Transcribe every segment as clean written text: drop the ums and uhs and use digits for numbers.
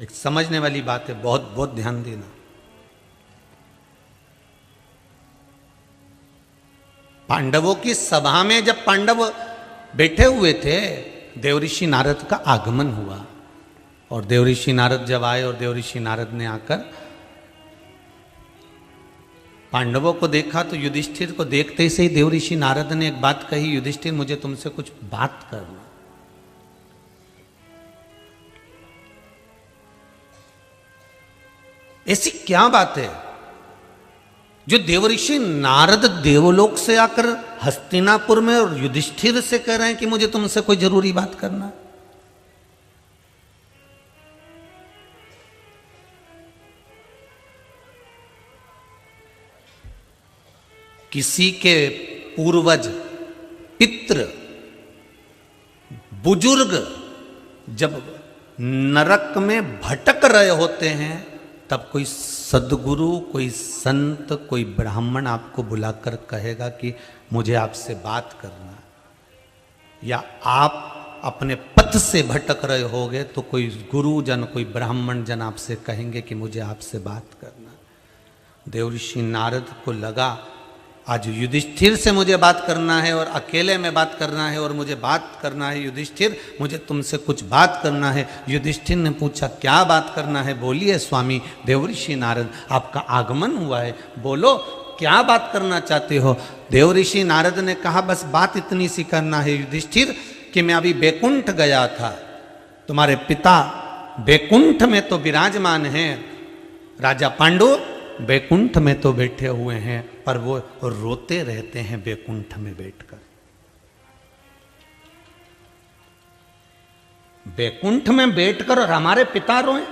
एक समझने वाली बात है, बहुत बहुत ध्यान देना। पांडवों की सभा में जब पांडव बैठे हुए थे, देवऋषि नारद का आगमन हुआ। और देवऋषि नारद जब आए और देवऋषि नारद ने आकर पांडवों को देखा, तो युधिष्ठिर को देखते ही देवऋषि नारद ने एक बात कही, युधिष्ठिर मुझे तुमसे कुछ बात करना। ऐसी क्या बात है जो देवऋषि नारद देवलोक से आकर हस्तिनापुर में और युधिष्ठिर से कह रहे हैं कि मुझे तुमसे कोई जरूरी बात करना। किसी के पूर्वज पितृ बुजुर्ग जब नरक में भटक रहे होते हैं, तब कोई सद्गुरु, कोई संत, कोई ब्राह्मण आपको बुलाकर कहेगा कि मुझे आपसे बात करना। या आप अपने पथ से भटक रहे होगे तो कोई गुरुजन, कोई ब्राह्मण जन आपसे कहेंगे कि मुझे आपसे बात करना। देवऋषि नारद को लगा आज युधिष्ठिर से मुझे बात करना है और अकेले में बात करना है और मुझे बात करना है। युधिष्ठिर मुझे तुमसे कुछ बात करना है। युधिष्ठिर ने पूछा क्या बात करना है, बोलिए स्वामी देवऋषि नारद, आपका आगमन हुआ है, बोलो क्या बात करना चाहते हो। देवऋषि नारद ने कहा बस बात इतनी सी करना है युधिष्ठिर कि मैं अभी बैकुंठ गया था, तुम्हारे पिता बैकुंठ में तो विराजमान हैं, राजा पांडु बैकुंठ में तो बैठे हुए हैं, पर वो रोते रहते हैं बैकुंठ में बैठकर। बैकुंठ में बैठकर और हमारे पिता रोए।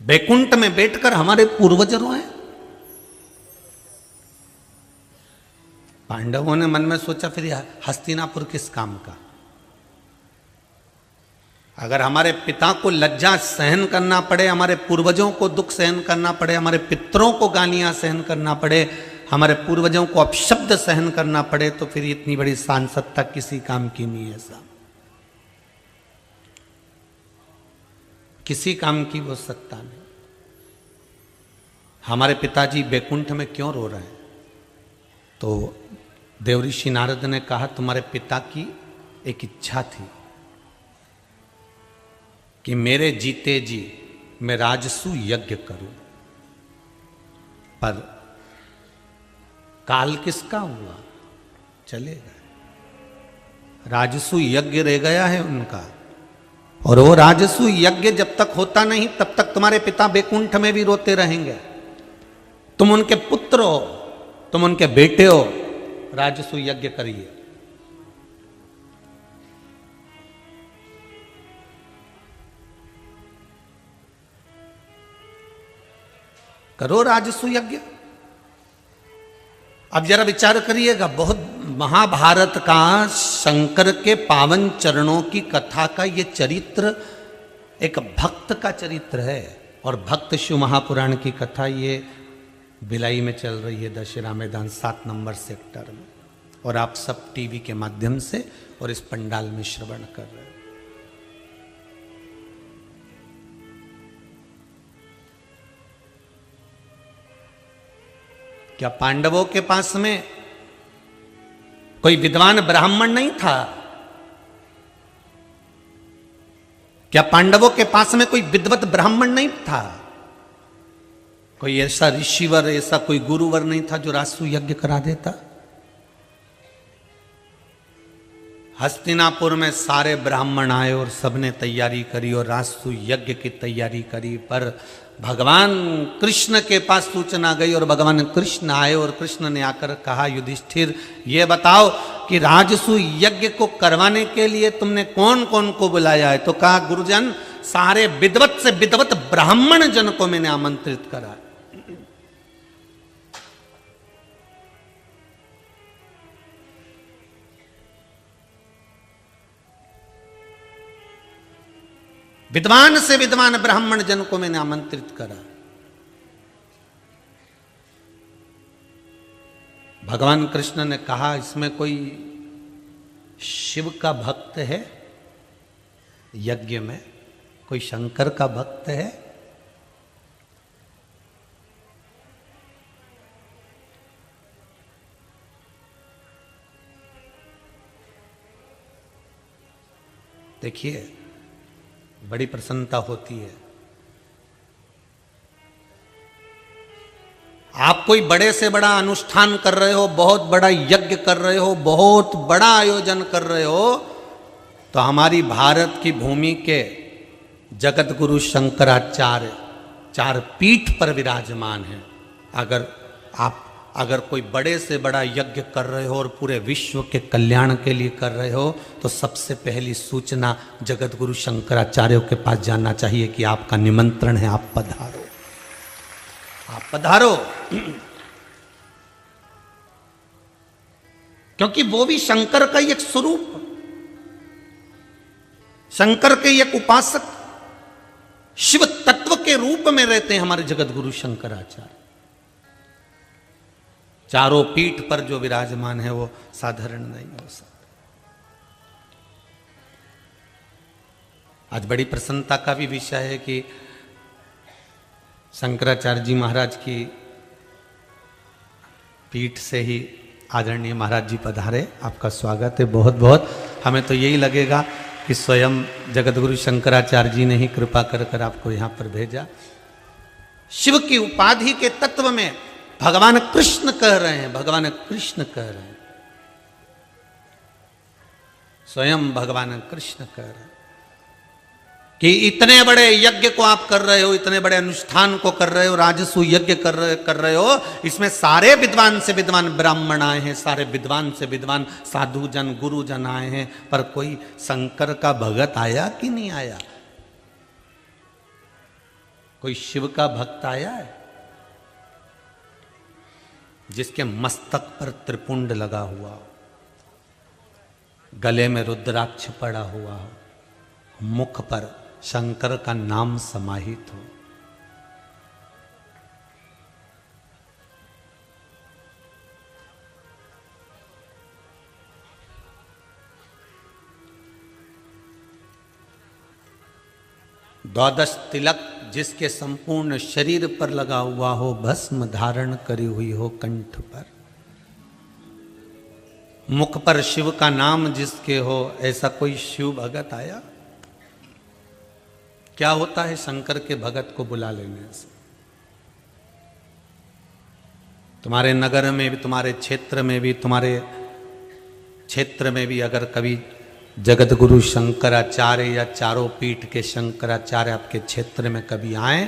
बैकुंठ में बैठकर हमारे पूर्वज रोए। पांडवों ने मन में सोचा फिर हस्तिनापुर किस काम का। अगर हमारे पिता को लज्जा सहन करना पड़े, हमारे पूर्वजों को दुख सहन करना पड़े, हमारे पितरों को गालियां सहन करना पड़े, हमारे पूर्वजों को अपशब्द सहन करना पड़े, तो फिर इतनी बड़ी सांसदता किसी काम की नहीं है साहब। किसी काम की वो सत्ता नहीं। हमारे पिताजी बैकुंठ में क्यों रो रहे हैं? तो देवऋषि नारद ने कहा तुम्हारे पिता की एक इच्छा थी कि मेरे जीते जी मैं राजसू यज्ञ करूं, पर काल किसका हुआ, चले गए। राजसू यज्ञ रह गया है उनका, और वो राजसू यज्ञ जब तक होता नहीं तब तक तुम्हारे पिता बैकुंठ में भी रोते रहेंगे। तुम उनके पुत्र हो, तुम उनके बेटे हो, राजसू यज्ञ करिए। करो राजसू यज्ञ। अब जरा विचार करिएगा, बहुत महाभारत का शंकर के पावन चरणों की कथा का ये चरित्र एक भक्त का चरित्र है। और भक्त शिव महापुराण की कथा ये भिलाई में चल रही है, दशहरा मैदान 7 नंबर सेक्टर में, और आप सब टीवी के माध्यम से और इस पंडाल में श्रवण कर रहे हैं। क्या पांडवों के पास में कोई विद्वान ब्राह्मण नहीं था? क्या पांडवों के पास में कोई विद्वत ब्राह्मण नहीं था? कोई ऐसा ऋषिवर, ऐसा कोई गुरुवर नहीं था जो राजसू यज्ञ करा देता? हस्तिनापुर में सारे ब्राह्मण आए और सबने तैयारी करी और राजसू यज्ञ की तैयारी करी, पर भगवान कृष्ण के पास सूचना गई और भगवान कृष्ण आए और कृष्ण ने आकर कहा युधिष्ठिर ये बताओ कि राजसू यज्ञ को करवाने के लिए तुमने कौन कौन को बुलाया है? तो कहा गुरुजन सारे विद्वत से विद्वत ब्राह्मण जन को मैंने आमंत्रित करा। विद्वान से विद्वान ब्राह्मण जन को मैंने आमंत्रित करा। भगवान कृष्ण ने कहा इसमें कोई शिव का भक्त है यज्ञ में, कोई शंकर का भक्त है? देखिए, बड़ी प्रसन्नता होती है। आप कोई बड़े से बड़ा अनुष्ठान कर रहे हो, बहुत बड़ा यज्ञ कर रहे हो, बहुत बड़ा आयोजन कर रहे हो, तो हमारी भारत की भूमि के जगत गुरु शंकराचार्य 4 पीठ पर विराजमान हैं। अगर कोई बड़े से बड़ा यज्ञ कर रहे हो और पूरे विश्व के कल्याण के लिए कर रहे हो, तो सबसे पहली सूचना जगत गुरु शंकराचार्यों के पास जाना चाहिए कि आपका निमंत्रण है, आप पधारो, आप पधारो। क्योंकि वो भी शंकर का एक स्वरूप, शंकर के एक उपासक, शिव तत्व के रूप में रहते हैं हमारे जगत गुरु शंकराचार्य। चारों पीठ पर जो विराजमान है वो साधारण नहीं हो सकता। आज बड़ी प्रसन्नता का भी विषय है कि शंकराचार्य जी महाराज की पीठ से ही आदरणीय महाराज जी पधारे। आपका स्वागत है बहुत बहुत। हमें तो यही लगेगा कि स्वयं जगतगुरु शंकराचार्य जी ने ही कृपा कर कर आपको यहाँ पर भेजा। शिव की उपाधि के तत्व में भगवान कृष्ण कह रहे हैं, भगवान कृष्ण कह रहे हैं, स्वयं भगवान कृष्ण कह रहे हैं कि इतने बड़े यज्ञ को आप कर रहे हो, इतने बड़े अनुष्ठान को कर रहे हो, राजसु यज्ञ कर रहे हो, इसमें सारे विद्वान से विद्वान ब्राह्मण आए हैं, सारे विद्वान से विद्वान साधु जन गुरु जन आए हैं, पर कोई शंकर का भगत आया कि नहीं आया? कोई शिव का भक्त आया है जिसके मस्तक पर त्रिपुंड लगा हुआ हो, गले में रुद्राक्ष पड़ा हुआ हो, मुख पर शंकर का नाम समाहित हो? द्वादश तिलक जिसके संपूर्ण शरीर पर लगा हुआ हो, भस्म धारण करी हुई हो कंठ पर, मुख पर शिव का नाम जिसके हो, ऐसा कोई शिव भगत आया? क्या होता है शंकर के भगत को बुला लेने से? तुम्हारे नगर में भी, तुम्हारे क्षेत्र में भी, तुम्हारे क्षेत्र में भी अगर कभी जगत गुरु शंकराचार्य या चारों पीठ के शंकराचार्य आपके क्षेत्र में कभी आए,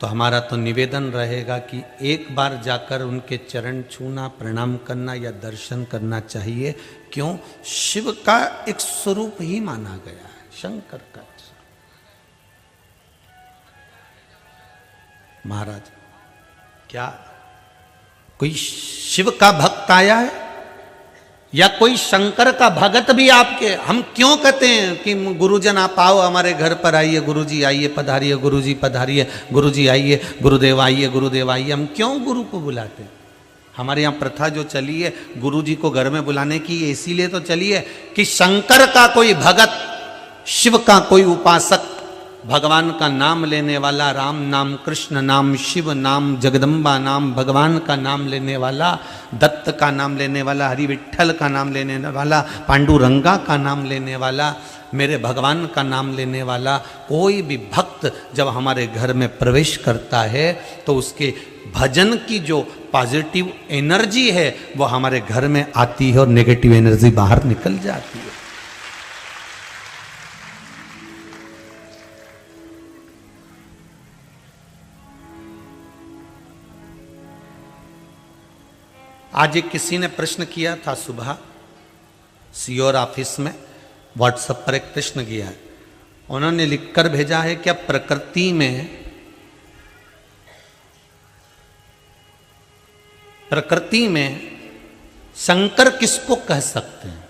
तो हमारा तो निवेदन रहेगा कि एक बार जाकर उनके चरण छूना, प्रणाम करना या दर्शन करना चाहिए। क्यों? शिव का एक स्वरूप ही माना गया है, शंकर का। महाराज, क्या कोई शिव का भक्त आया है या कोई शंकर का भगत भी आपके? हम क्यों कहते हैं कि गुरुजन आप आओ हमारे घर पर आइए, गुरुजी आइए पधारिए, गुरुजी पधारिए, गुरुजी आइए, गुरुदेव आइए, गुरुदेव आइए। हम क्यों गुरु को बुलाते हैं? हमारे यहाँ प्रथा जो चली है गुरुजी को घर में बुलाने की, इसीलिए तो चली है कि शंकर का कोई भगत, शिव का कोई उपासक, भगवान का नाम लेने वाला, राम नाम, कृष्ण नाम, शिव नाम, जगदम्बा नाम, भगवान का नाम लेने वाला, दत्त का नाम लेने वाला, हरि विठ्ठल का नाम लेने वाला, पांडुरंगा का नाम लेने वाला, मेरे भगवान का नाम लेने वाला कोई भी भक्त जब हमारे घर में प्रवेश करता है तो उसके भजन की जो पॉजिटिव एनर्जी है वो हमारे घर में आती है और नेगेटिव एनर्जी बाहर निकल जाती है। आज एक किसी ने प्रश्न किया था सुबह सीओर ऑफिस में, व्हाट्सएप पर एक प्रश्न किया है, उन्होंने लिखकर भेजा है क्या प्रकृति में शंकर किसको कह सकते हैं?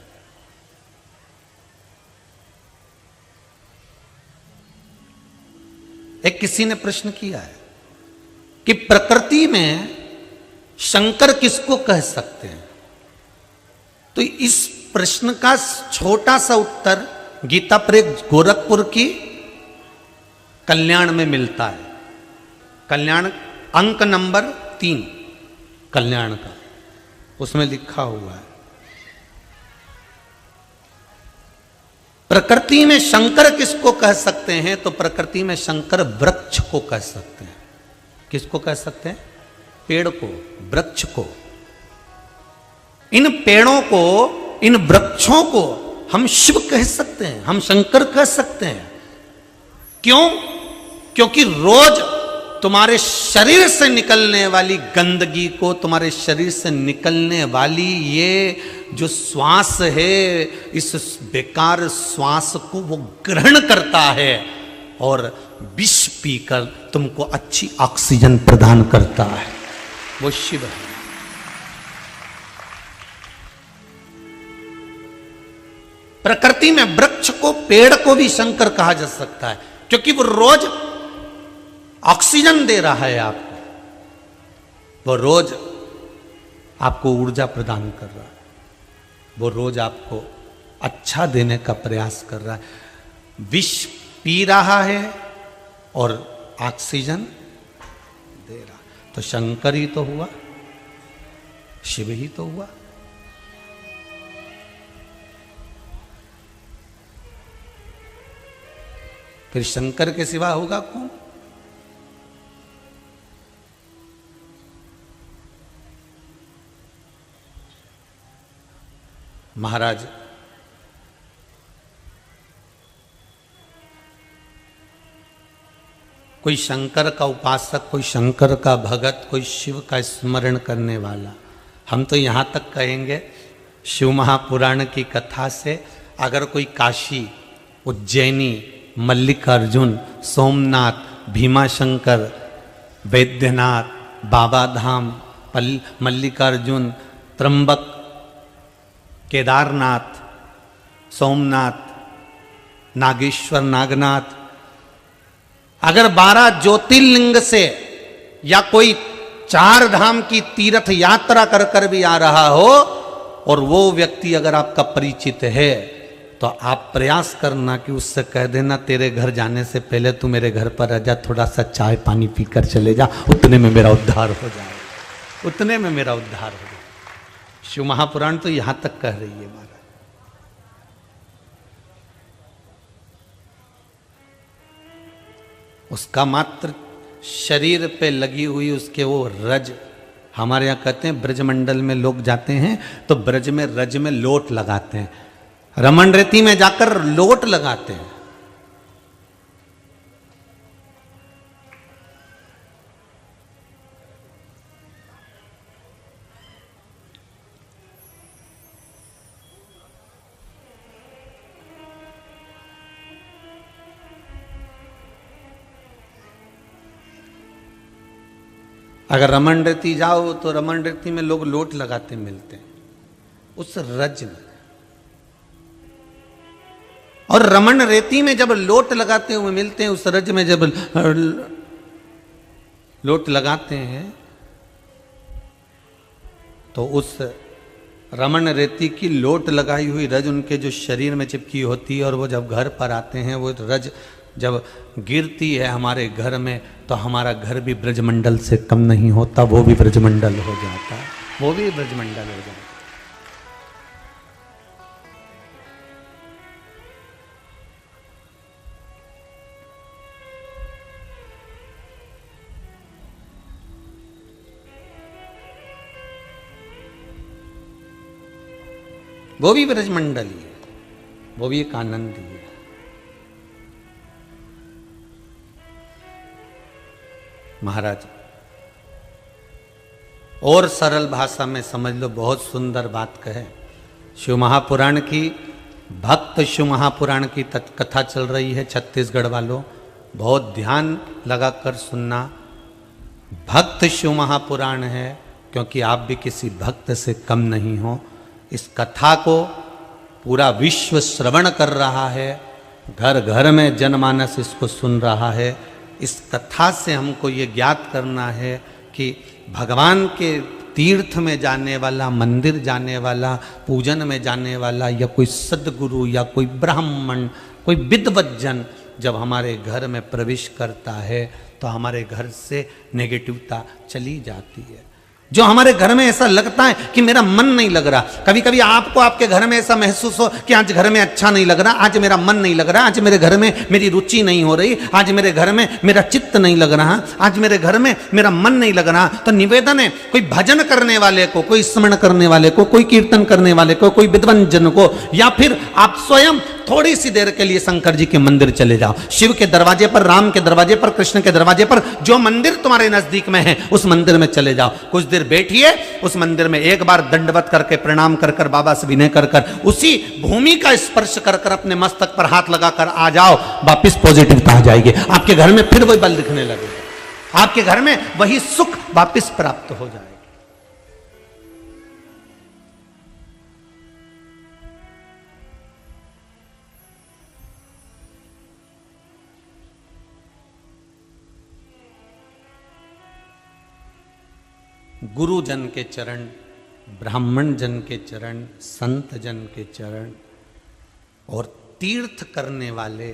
एक किसी ने प्रश्न किया है कि प्रकृति में शंकर किसको कह सकते हैं? तो इस प्रश्न का छोटा सा उत्तर गीता प्रेस गोरखपुर की कल्याण में मिलता है। कल्याण अंक नंबर 3 कल्याण का, उसमें लिखा हुआ है प्रकृति में शंकर किसको कह सकते हैं, तो प्रकृति में शंकर वृक्ष को कह सकते हैं। किसको कह सकते हैं? पेड़ को, वृक्ष को। इन पेड़ों को, इन वृक्षों को हम शिव कह सकते हैं, हम शंकर कह सकते हैं। क्यों? क्योंकि रोज तुम्हारे शरीर से निकलने वाली गंदगी को, तुम्हारे शरीर से निकलने वाली ये जो श्वास है, इस बेकार श्वास को वो ग्रहण करता है और विष पीकर तुमको अच्छी ऑक्सीजन प्रदान करता है, वो शिव है। प्रकृति में वृक्ष को, पेड़ को भी शंकर कहा जा सकता है, क्योंकि वो रोज ऑक्सीजन दे रहा है आपको, वो रोज आपको ऊर्जा प्रदान कर रहा है, वो रोज आपको अच्छा देने का प्रयास कर रहा है। विष पी रहा है और ऑक्सीजन दे रहा, तो शंकर ही तो हुआ, शिव ही तो हुआ। फिर शंकर के सिवा होगा कौन? महाराज कोई शंकर का उपासक, कोई शंकर का भगत, कोई शिव का स्मरण करने वाला, हम तो यहाँ तक कहेंगे शिव महापुराण की कथा से अगर कोई काशी, उज्जैनी, मल्लिकार्जुन, सोमनाथ, भीमाशंकर, वैद्यनाथ, बाबा धाम, मल्लिकार्जुन, त्र्यंबक, केदारनाथ, सोमनाथ, नागेश्वर, नागनाथ, अगर 12 ज्योतिर्लिंग से या कोई 4 धाम की तीर्थ यात्रा कर कर भी आ रहा हो और वो व्यक्ति अगर आपका परिचित है, तो आप प्रयास करना कि उससे कह देना तेरे घर जाने से पहले तू मेरे घर पर आ जा, थोड़ा सा चाय पानी पीकर चले जा, उतने में मेरा उद्धार हो जाए, उतने में मेरा उद्धार हो जाए। शिव महापुराण तो यहां तक कह रही है महाराज। उसका मात्र शरीर पे लगी हुई उसके वो रज, हमारे यहां कहते हैं ब्रजमंडल में लोग जाते हैं तो ब्रज में रज में लोट लगाते हैं, रमन रेती में जाकर लोट लगाते हैं। अगर रमन रेती जाओ तो रमन रेती में लोग लोट लगाते मिलते हैं उस रज में, और रमन रेती में जब लोट लगाते हुए मिलते हैं, उस रज में जब लोट लगाते हैं तो उस रमन रेती की लोट लगाई हुई रज उनके जो शरीर में चिपकी होती है, और वो जब घर पर आते हैं वो रज जब गिरती है हमारे घर में, तो हमारा घर भी ब्रजमंडल से कम नहीं होता, वो भी ब्रजमंडल हो जाता है, वो भी ब्रजमंडल हो जाता है। वो भी ब्रजमंडल ही है, वो भी एक आनंद ही है। महाराज और सरल भाषा में समझ लो, बहुत सुंदर बात कहे। शिव महापुराण की, भक्त शिव महापुराण की कथा चल रही है छत्तीसगढ़ वालों, बहुत ध्यान लगाकर सुनना। भक्त शिव महापुराण है क्योंकि आप भी किसी भक्त से कम नहीं हो। इस कथा को पूरा विश्व श्रवण कर रहा है, घर घर में जनमानस इसको सुन रहा है। इस कथा से हमको ये ज्ञात करना है कि भगवान के तीर्थ में जाने वाला, मंदिर जाने वाला, पूजन में जाने वाला, या कोई सद्गुरु या कोई ब्राह्मण, कोई विद्वज्जन जब हमारे घर में प्रवेश करता है तो हमारे घर से नेगेटिवता चली जाती है। जो हमारे घर में ऐसा लगता है कि मेरा मन नहीं लग रहा, कभी कभी आपको आपके घर में ऐसा महसूस हो कि आज घर में अच्छा नहीं लग रहा, आज मेरा मन नहीं लग रहा, आज मेरे घर में मेरी रुचि नहीं हो रही, आज मेरे घर में मेरा चित्त नहीं लग रहा, आज मेरे घर में मेरा मन नहीं लग रहा, तो निवेदन है कोई भजन करने वाले को, कोई स्मरण करने वाले को, कोई कीर्तन करने वाले को, कोई विद्वंजन को, या फिर आप स्वयं थोड़ी सी देर के लिए शंकर जी के मंदिर चले जाओ। शिव के दरवाजे पर, राम के दरवाजे पर, कृष्ण के दरवाजे पर, जो मंदिर तुम्हारे नजदीक में है उस मंदिर में चले जाओ। कुछ देर बैठिए उस मंदिर में, एक बार दंडवत करके प्रणाम कर कर, बाबा से विनय कर कर, उसी भूमि का स्पर्श कर कर अपने मस्तक पर हाथ लगाकर आ जाओ, वापिस पॉजिटिवता आ जाएगी। आपके घर में फिर वही बल दिखने लगेगा, आपके घर में वही सुख वापिस प्राप्त हो जाएगा। गुरुजन के चरण, ब्राह्मण जन के चरण, संत जन के चरण और तीर्थ करने वाले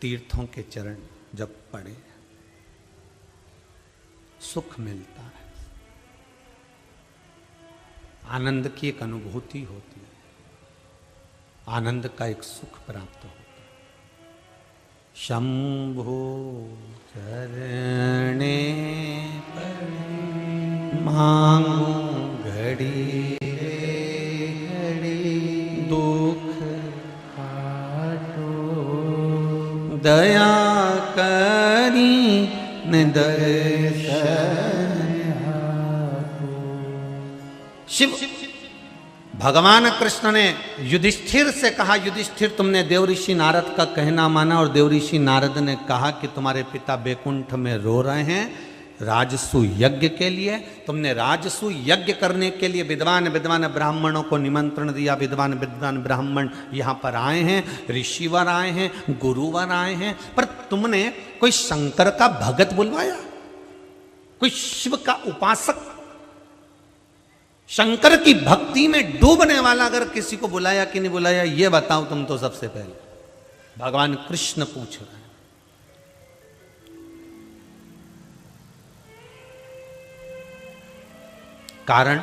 तीर्थों के चरण जब पड़े, सुख मिलता है, आनंद की एक अनुभूति होती है, आनंद का एक सुख प्राप्त होता है। शंभो चरणे पड़े मांगू घड़ी रे घड़ी, दुख काटो दया करी न दर्शन हाको। शिव भगवान कृष्ण ने युधिष्ठिर से कहा, युधिष्ठिर तुमने देवऋषि नारद का कहना माना, और देवऋषि नारद ने कहा कि तुम्हारे पिता बैकुंठ में रो रहे हैं राजसु यज्ञ के लिए। तुमने राजसु यज्ञ करने के लिए विद्वान विद्वान ब्राह्मणों को निमंत्रण दिया, विद्वान विद्वान ब्राह्मण यहाँ पर आए हैं, ऋषिवर आए हैं, गुरुवर आए हैं, पर तुमने कोई शंकर का भगत बुलवाया, कोई शिव का उपासक, शंकर की भक्ति में डूबने वाला अगर किसी को बुलाया कि नहीं बुलाया, ये बताओ तुम तो सबसे पहले। भगवान कृष्ण पूछ रहे हैं। कारण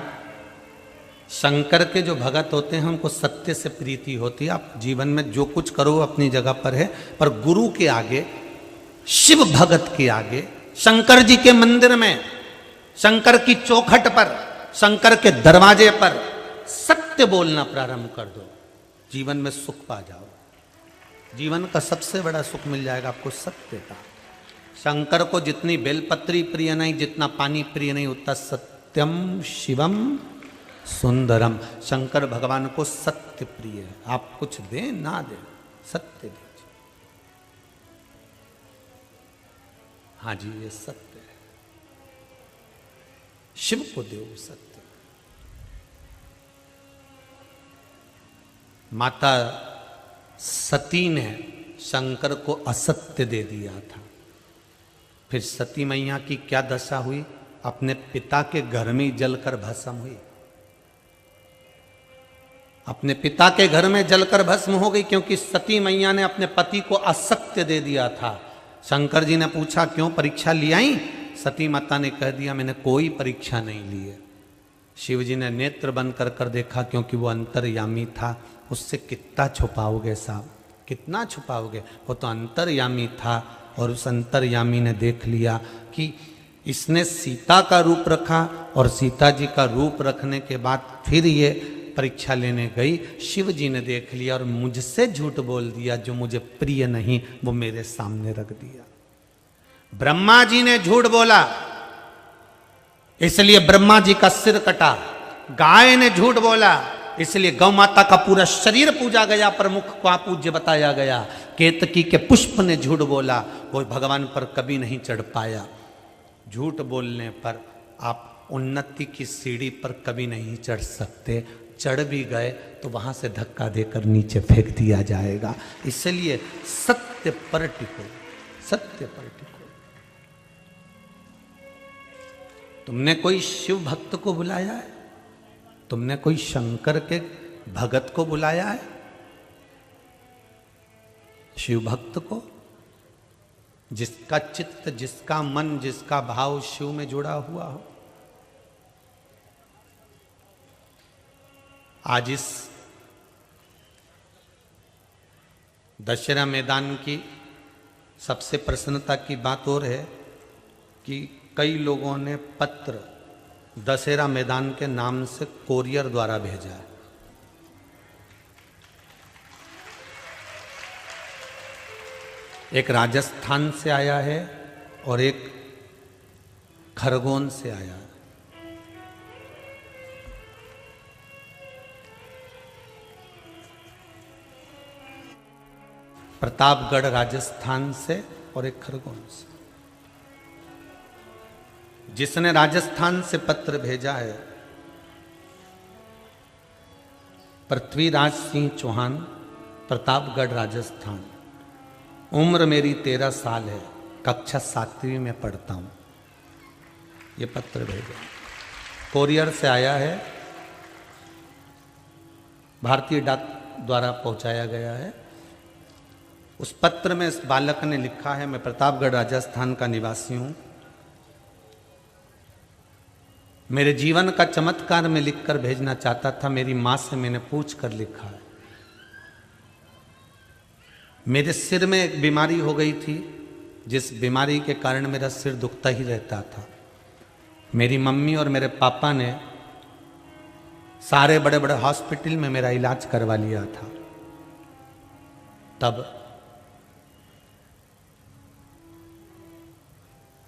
शंकर के जो भगत होते हैं उनको सत्य से प्रीति होती है। आप जीवन में जो कुछ करो अपनी जगह पर है, पर गुरु के आगे, शिव भगत के आगे, शंकर जी के मंदिर में, शंकर की चौखट पर, शंकर के दरवाजे पर सत्य बोलना प्रारंभ कर दो, जीवन में सुख पा जाओ। जीवन का सबसे बड़ा सुख मिल जाएगा आपको सत्य का। शंकर को जितनी बेलपत्री प्रिय नहीं, जितना पानी प्रिय नहीं, उतना सत्यम शिवम सुंदरम। शंकर भगवान को सत्य प्रिय है। आप कुछ दें ना दें, सत्य दीजिए। हाँ जी, ये सत्य है, शिव को दो सत्य। माता सती ने शंकर को असत्य दे दिया था। फिर सती मैया की क्या दशा हुई? अपने पिता के घर में जलकर भस्म हुई। अपने पिता के घर में जलकर भस्म हो गई, क्योंकि सती मैया ने अपने पति को असत्य दे दिया था। शंकर जी ने पूछा क्यों, परीक्षा ली आई? सती माता ने कह दिया मैंने कोई परीक्षा नहीं ली है। शिव जी ने नेत्र बंद कर कर देखा, क्योंकि वो अंतर्यामी था। उससे कितना छुपाओगे साहब, कितना छुपाओगे? वो तो अंतर्यामी था, और उस अंतर्यामी ने देख लिया कि इसने सीता का रूप रखा, और सीता जी का रूप रखने के बाद फिर ये परीक्षा लेने गई। शिव जी ने देख लिया और मुझसे झूठ बोल दिया, जो मुझे प्रिय नहीं वो मेरे सामने रख दिया। ब्रह्मा जी ने झूठ बोला, इसलिए ब्रह्मा जी का सिर कटा। गाय ने झूठ बोला, इसलिए गौ माता का पूरा शरीर पूजा गया, पर मुख को पूज्य बताया गया। केतकी के पुष्प ने झूठ बोला, वो भगवान पर कभी नहीं चढ़ पाया। झूठ बोलने पर आप उन्नति की सीढ़ी पर कभी नहीं चढ़ सकते। चढ़ भी गए तो वहां से धक्का देकर नीचे फेंक दिया जाएगा। इसलिए सत्य पर टिको, सत्य पर टिको। तुमने कोई शिव भक्त को बुलाया है? तुमने कोई शंकर के भगत को बुलाया है? शिव भक्त को, जिसका चित्त, जिसका मन, जिसका भाव शिव में जुड़ा हुआ हो। आज इस दशहरा मैदान की सबसे प्रसन्नता की बात और है कि कई लोगों ने पत्र दशहरा मैदान के नाम से कोरियर द्वारा भेजा है। एक राजस्थान से आया है और एक खरगोन से आया है। प्रतापगढ़ राजस्थान से और एक खरगोन से। जिसने राजस्थान से पत्र भेजा है, पृथ्वीराज सिंह चौहान, प्रतापगढ़ राजस्थान। उम्र मेरी 13 साल है, कक्षा 7वीं में पढ़ता हूं। ये पत्र भेजा कोरियर से आया है, भारतीय डाक द्वारा पहुंचाया गया है। उस पत्र में इस बालक ने लिखा है, मैं प्रतापगढ़ राजस्थान का निवासी हूं। मेरे जीवन का चमत्कार में लिखकर भेजना चाहता था। मेरी मां से मैंने पूछ कर लिखा है। मेरे सिर में एक बीमारी हो गई थी, जिस बीमारी के कारण मेरा सिर दुखता ही रहता था। मेरी मम्मी और मेरे पापा ने सारे बड़े बड़े हॉस्पिटल में मेरा इलाज करवा लिया था। तब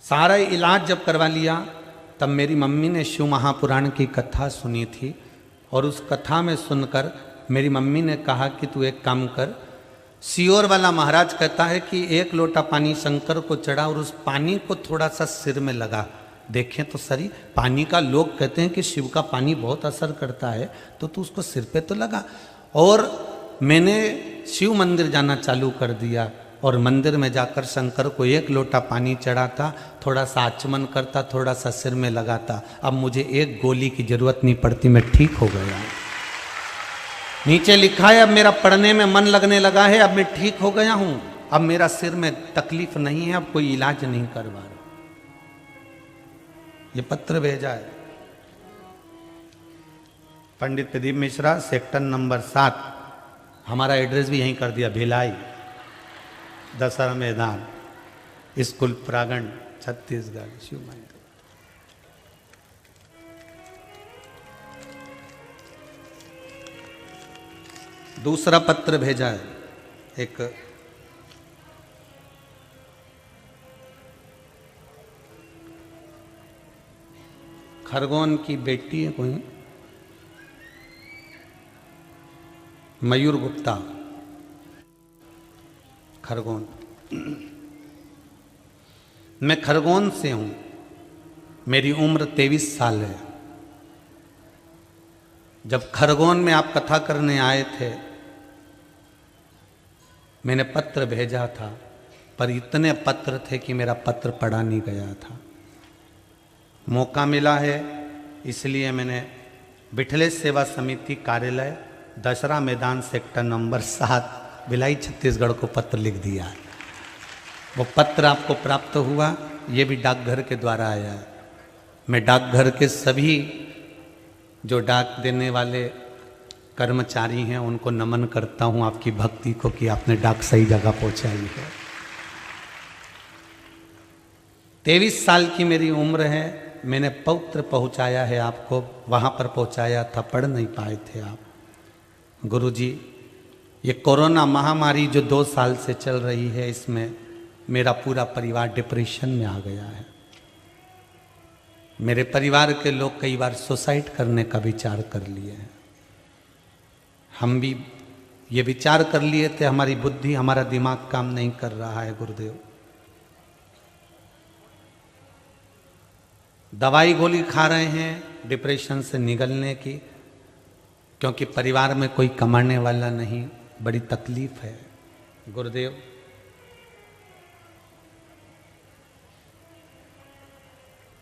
सारा इलाज जब करवा लिया, तब मेरी मम्मी ने शिव महापुराण की कथा सुनी थी और उस कथा में सुनकर मेरी मम्मी ने कहा कि तू एक काम कर, सियोर वाला महाराज कहता है कि 1 लोटा पानी शंकर को चढ़ा और उस पानी को थोड़ा सा सिर में लगा। देखें तो सही, पानी का लोग कहते हैं कि शिव का पानी बहुत असर करता है, तो तू उसको सिर पे तो लगा। और मैंने शिव मंदिर जाना चालू कर दिया और मंदिर में जाकर शंकर को 1 लोटा पानी चढ़ाता, थोड़ा सा आचमन करता, थोड़ा सा सिर में लगाता। अब मुझे 1 गोली की जरूरत नहीं पड़ती, मैं ठीक हो गया। नीचे लिखा है, अब मेरा पढ़ने में मन लगने लगा है, अब मैं ठीक हो गया हूं, अब मेरा सिर में तकलीफ नहीं है, अब कोई इलाज नहीं करवा रहा। ये पत्र भेजा है पंडित प्रदीप मिश्रा, सेक्टर नंबर 7। हमारा एड्रेस भी यहीं कर दिया, भिलाई, दशहरा मैदान, स्कूल प्रांगण, छत्तीसगढ़, शिव मंदिर। दूसरा पत्र भेजा है एक खरगोन की बेटी है, कोई मयूर गुप्ता, खरगोन। मैं खरगोन से हूं, मेरी उम्र 23 साल है। जब खरगोन में आप कथा करने आए थे, मैंने पत्र भेजा था, पर इतने पत्र थे कि मेरा पत्र पढ़ा नहीं गया था। मौका मिला है इसलिए मैंने बिठले सेवा समिति कार्यालय, दशहरा मैदान, सेक्टर नंबर 7, भिलाई, छत्तीसगढ़ को पत्र लिख दिया है। वो पत्र आपको प्राप्त हुआ, ये भी डाकघर के द्वारा आया है। मैं डाकघर के सभी जो डाक देने वाले कर्मचारी हैं उनको नमन करता हूं आपकी भक्ति को कि आपने डाक सही जगह पहुंचाई है। 23 साल की मेरी उम्र है, मैंने पौत्र पहुंचाया है आपको, वहां पर पहुंचाया था, पढ़ नहीं पाए थे आप। गुरुजी, ये कोरोना महामारी जो 2 साल से चल रही है, इसमें मेरा पूरा परिवार डिप्रेशन में आ गया है। मेरे परिवार के लोग कई बार सुसाइड करने का विचार कर लिए हैं। हम भी ये विचार कर लिए थे, हमारी बुद्धि, हमारा दिमाग काम नहीं कर रहा है गुरुदेव। दवाई गोली खा रहे हैं डिप्रेशन से निकलने की, क्योंकि परिवार में कोई कमाने वाला नहीं, बड़ी तकलीफ है गुरुदेव।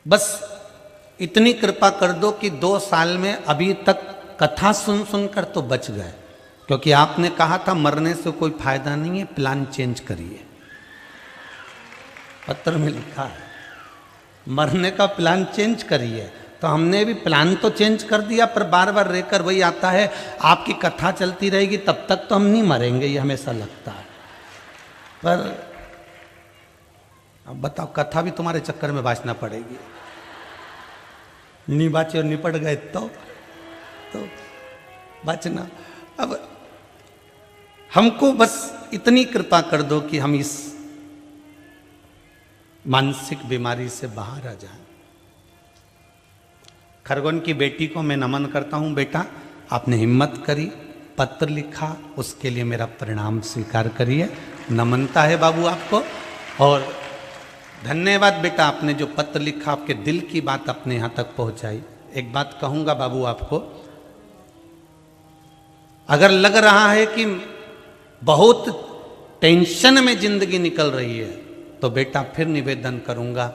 बस इतनी कृपा कर दो कि 2 साल में अभी तक कथा सुन सुनकर तो बच गए, क्योंकि आपने कहा था मरने से कोई फायदा नहीं है, प्लान चेंज करिए। पत्र में लिखा है मरने का प्लान चेंज करिए, तो हमने भी प्लान तो चेंज कर दिया, पर बार बार रेकर वही आता है, आपकी कथा चलती रहेगी तब तक तो हम नहीं मरेंगे, ये हमेशा लगता है। पर अब बताओ, कथा भी तुम्हारे चक्कर में बाँचना पड़ेगी, नहीं बाँचे और निपट गए तो बचना। अब हमको बस इतनी कृपा कर दो कि हम इस मानसिक बीमारी से बाहर आ जाएं। खरगोन की बेटी को मैं नमन करता हूं। बेटा, आपने हिम्मत करी, पत्र लिखा, उसके लिए मेरा प्रणाम स्वीकार करिए। नमनता है बाबू आपको, और धन्यवाद बेटा, आपने जो पत्र लिखा, आपके दिल की बात अपने यहाँ तक पहुँचाई। एक बात कहूँगा बाबू आपको, अगर लग रहा है कि बहुत टेंशन में जिंदगी निकल रही है, तो बेटा फिर निवेदन करूँगा,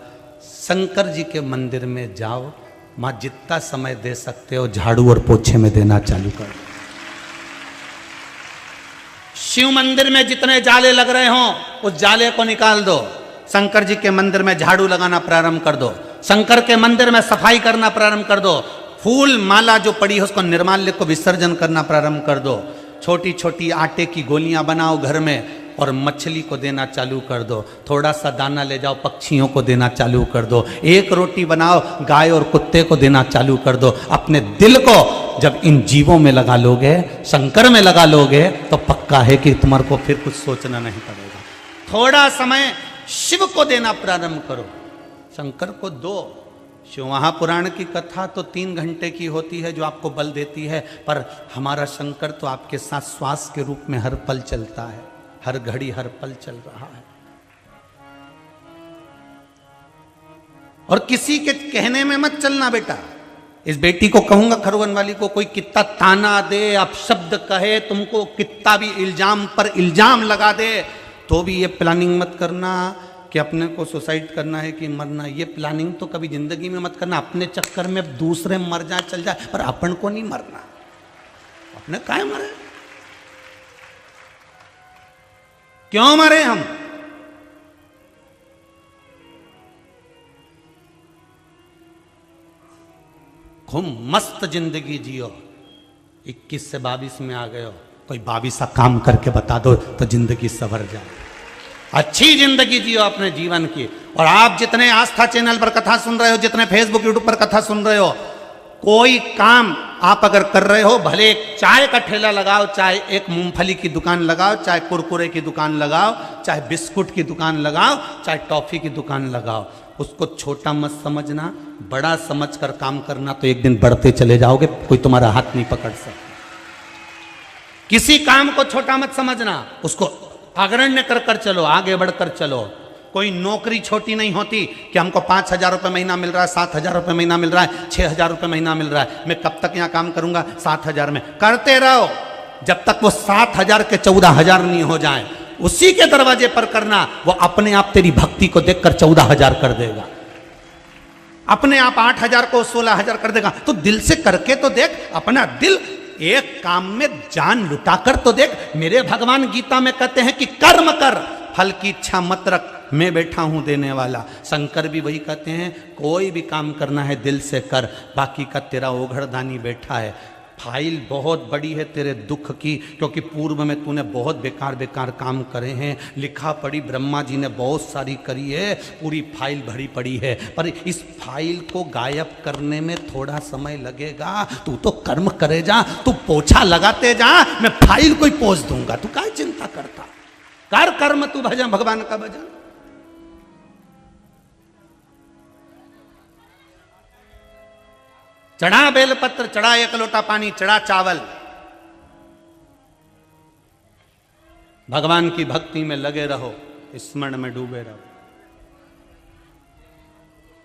शंकर जी के मंदिर में जाओ, माँ जितना समय दे सकते हो झाड़ू और पोछे में देना चालू करो। शिव मंदिर में जितने जाले लग रहे हों उस जाले को निकाल दो, शंकर जी के मंदिर में झाड़ू लगाना प्रारंभ कर दो, शंकर के मंदिर में सफाई करना प्रारंभ कर दो, फूल माला जो पड़ी है उसको निर्माल्य को विसर्जन करना प्रारंभ कर दो, छोटी छोटी आटे की गोलियां बनाओ घर में और मछली को देना चालू कर दो, थोड़ा सा दाना ले जाओ पक्षियों को देना चालू कर दो, एक रोटी बनाओ गाय और कुत्ते को देना चालू कर दो। अपने दिल को जब इन जीवों में लगा लोगे, शंकर में लगा लोगे, तो पक्का है कि तुम्हारे को फिर कुछ सोचना नहीं पड़ेगा। थोड़ा समय शिव को देना प्रारंभ करो, शंकर को दो। शिव महापुराण की कथा तो 3 घंटे की होती है जो आपको बल देती है, पर हमारा शंकर तो आपके साथ श्वास के रूप में हर पल चलता है, हर घड़ी हर पल चल रहा है। और किसी के कहने में मत चलना बेटा। इस बेटी को कहूंगा, खरगोन वाली को, कोई कितना ताना दे, अपशब्द कहे, तुमको कितना भी इल्जाम पर इल्जाम लगा दे, तो भी ये प्लानिंग मत करना कि अपने को सुसाइड करना है कि मरना। ये प्लानिंग तो कभी जिंदगी में मत करना। अपने चक्कर में दूसरे मर जाए चल जाए, पर अपन को नहीं मरना। अपने काहे मरे, क्यों मरे हम? खूब मस्त जिंदगी जियो। 21 से 22 में आ गए हो, कोई 22 का काम करके बता दो तो जिंदगी संवर जाए। अच्छी जिंदगी जियो अपने जीवन की। और आप जितने आस्था चैनल पर कथा सुन रहे हो, जितने फेसबुक यूट्यूब पर कथा सुन रहे हो, कोई काम आप अगर कर रहे हो, भले एक चाय का ठेला लगाओ, चाहे एक मूंगफली की दुकान लगाओ, चाहे कुरकुरे की दुकान लगाओ, चाहे बिस्कुट की दुकान लगाओ, चाहे टॉफी की दुकान लगाओ, उसको छोटा मत समझना, बड़ा समझकर काम करना, तो एक दिन बढ़ते चले जाओगे, कोई तुम्हारा हाथ नहीं पकड़ सकता। किसी काम को छोटा मत समझना, उसको अग्रण्य कर कर चलो, आगे बढ़कर चलो। कोई नौकरी छोटी नहीं होती कि हमको 5,000 रुपये महीना मिल रहा है, 7,000 रुपये महीना मिल रहा है, 6,000 रुपये महीना मिल रहा है, मैं कब तक यहाँ काम करूंगा 7,000 में। करते रहो जब तक वो 7,000 के 14,000 नहीं हो जाए। उसी के दरवाजे पर करना, वो अपने आप तेरी भक्ति को देखकर 14,000 कर देगा, अपने आप 8,000 को 16,000 कर देगा। तो दिल से करके तो देख, अपना दिल एक काम में जान लुटाकर तो देख। मेरे भगवान गीता में कहते हैं कि कर्म कर, फल की इच्छा मत रख, मैं बैठा हूं देने वाला। शंकर भी वही कहते हैं, कोई भी काम करना है दिल से कर, बाकी का तेरा ओघड़दानी बैठा है। फाइल बहुत बड़ी है तेरे दुख की, क्योंकि पूर्व में तूने बहुत बेकार बेकार काम करे हैं, लिखा पढ़ी ब्रह्मा जी ने बहुत सारी करी है, पूरी फाइल भरी पड़ी है, पर इस फाइल को गायब करने में थोड़ा समय लगेगा। तू तो कर्म करे जा, तू पोछा लगाते जा, मैं फाइल को ही पोछ दूंगा, तू क्या चिंता करता। कर कर्म, तू भजन, भगवान का भजन। चढ़ा बेलपत्र, चढ़ा 1 लोटा पानी, चढ़ा चावल, भगवान की भक्ति में लगे रहो, स्मरण में डूबे रहो।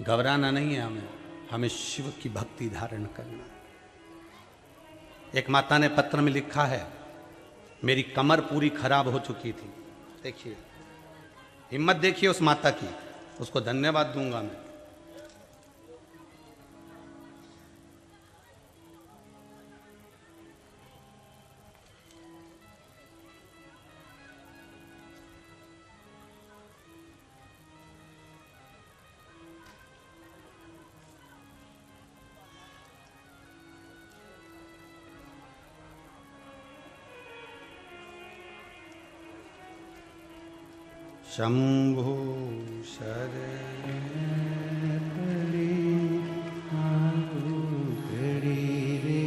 घबराना नहीं है हमें, हमें शिव की भक्ति धारण करना। एक माता ने पत्र में लिखा है, मेरी कमर पूरी खराब हो चुकी थी। देखिए हिम्मत, देखिए उस माता की, उसको धन्यवाद दूंगा मैं। शंभु शरण पड़ी घड़ी रे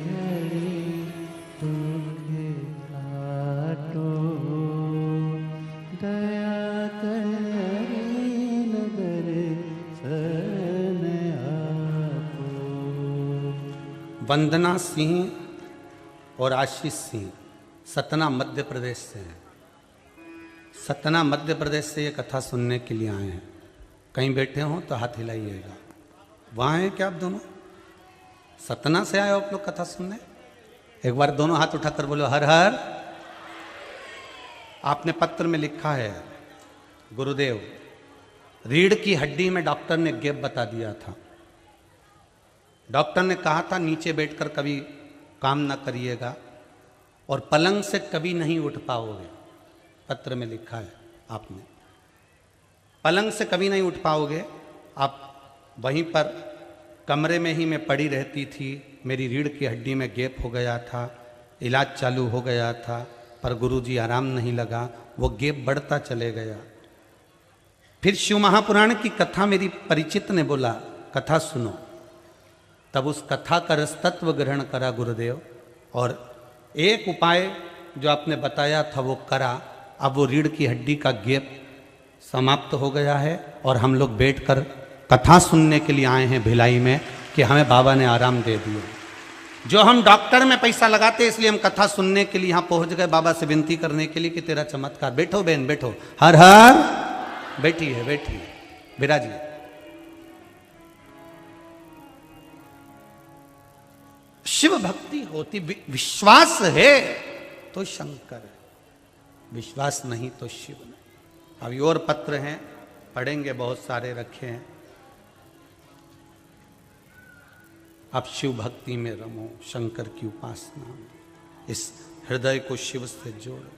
घड़ी तुझे काटो दया करे नगर सन आपो। वंदना सिंह और आशीष सिंह सतना मध्य प्रदेश से हैं। सतना मध्य प्रदेश से ये कथा सुनने के लिए आए हैं। कहीं बैठे हों तो हाथ हिलाइएगा। वहाँ हैं क्या आप दोनों? सतना से आए हो आप लोग कथा सुनने? एक बार दोनों हाथ उठाकर बोलो हर हर। आपने पत्र में लिखा है, गुरुदेव रीढ़ की हड्डी में डॉक्टर ने गैप बता दिया था। डॉक्टर ने कहा था नीचे बैठकर कभी काम ना करिएगा और पलंग से कभी नहीं उठ पाओगे। पत्र में लिखा है आपने, पलंग से कभी नहीं उठ पाओगे। आप वहीं पर कमरे में ही मैं पड़ी रहती थी। मेरी रीढ़ की हड्डी में गैप हो गया था, इलाज चालू हो गया था, पर गुरुजी आराम नहीं लगा, वो गैप बढ़ता चले गया। फिर शिव महापुराण की कथा मेरी परिचित ने बोला कथा सुनो। तब उस कथा का रस तत्व ग्रहण करा गुरुदेव, और एक उपाय जो आपने बताया था वो करा। अब वो रीढ़ की हड्डी का गैप समाप्त हो गया है और हम लोग बैठकर कथा सुनने के लिए आए हैं भिलाई में कि हमें बाबा ने आराम दे दिया। जो हम डॉक्टर में पैसा लगाते इसलिए हम कथा सुनने के लिए यहाँ पहुंच गए, बाबा से विनती करने के लिए कि तेरा चमत्कार। बैठो बहन बैठो, हर हर। बैठिए बैठिए, विराजिए। शिव भक्ति होती, विश्वास है तो शंकर है, विश्वास नहीं तो शिव नहीं। अभी और पत्र हैं, पढ़ेंगे, बहुत सारे रखे हैं। आप शिव भक्ति में रमो, शंकर की उपासना, इस हृदय को शिव से जोड़ो।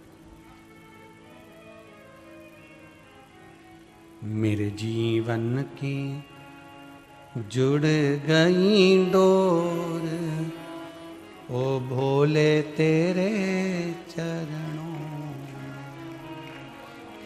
मेरे जीवन की जुड़ गई डोर, ओ भोले तेरे चरणों।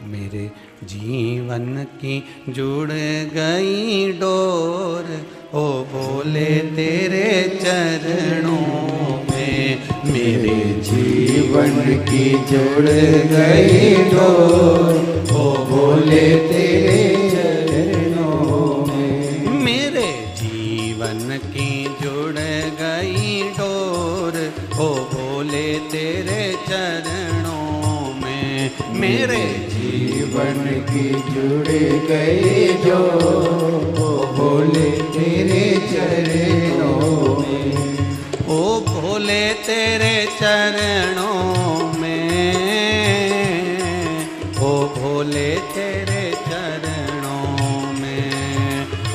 मेरे जीवन की जुड़ गई डोर, ओ भोले तेरे चरणों में। मेरे जीवन की जुड़ गई डोर, ओ भोले तेरे चरणों में। मेरे जीवन की जुड़ गई डोर, ओ भोले तेरे चरणों में। मेरे जीवन की जुड़ गई जो, ओ भोले तेरे चरणों में। ओ भोले तेरे चरणों में, ओ भोले तेरे चरणों में।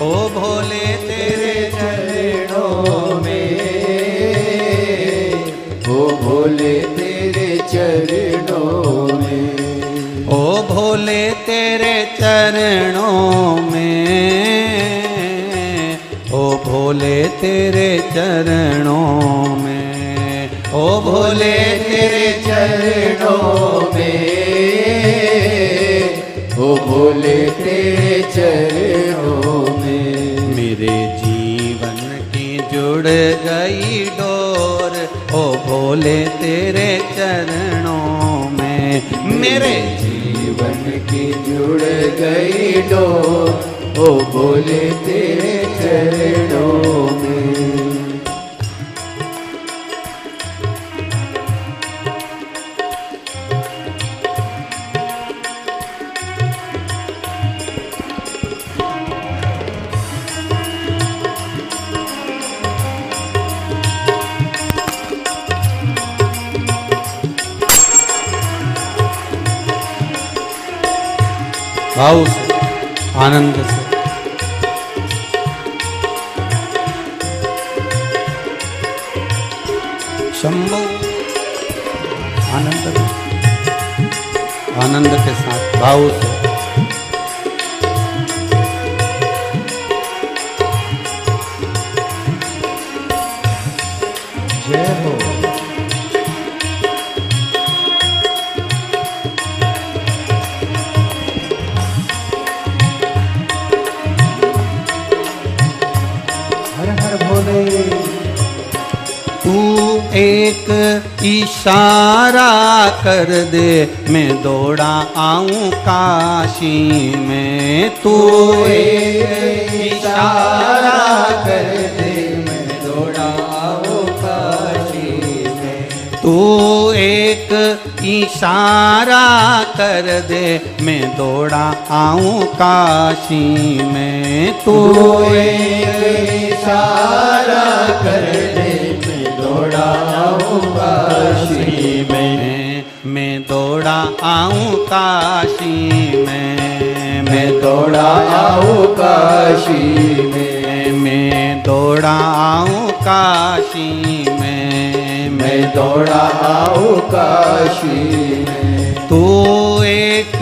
ओ भोले तेरे चरणों में, ओ भोले तेरे चरणों में। ओ भोले तेरे चरणों में, ओ भोले तेरे चरणों में। ओ भोले तेरे चरणों में, ओ भोले तेरे चरणों में। मेरे जीवन की जुड़ गई डोर, ओ भोले तेरे चरणों में। मेरे जीवन की जुड़ गई डोर, ओ भोले तेरे चरणों में। भाव से, आनंद से। शंभो आनंद, आनंद के साथ भाव से। जय हो। इशारा कर दे मैं दौड़ा आऊं काशी में। तू एक इशारा कर दे मैं दौड़ा आऊं काशी में। तू एक इशारा कर दे मैं दौड़ा आऊं काशी में। तू एक इशारा कर दे मैं दौड़ा आऊं काशी में। मैं दौड़ा आऊं काशी में। मैं दौड़ा आऊं काशी में। मैं दौड़ा आऊं काशी में। मैं दौड़ा आऊं काशी में। तू एक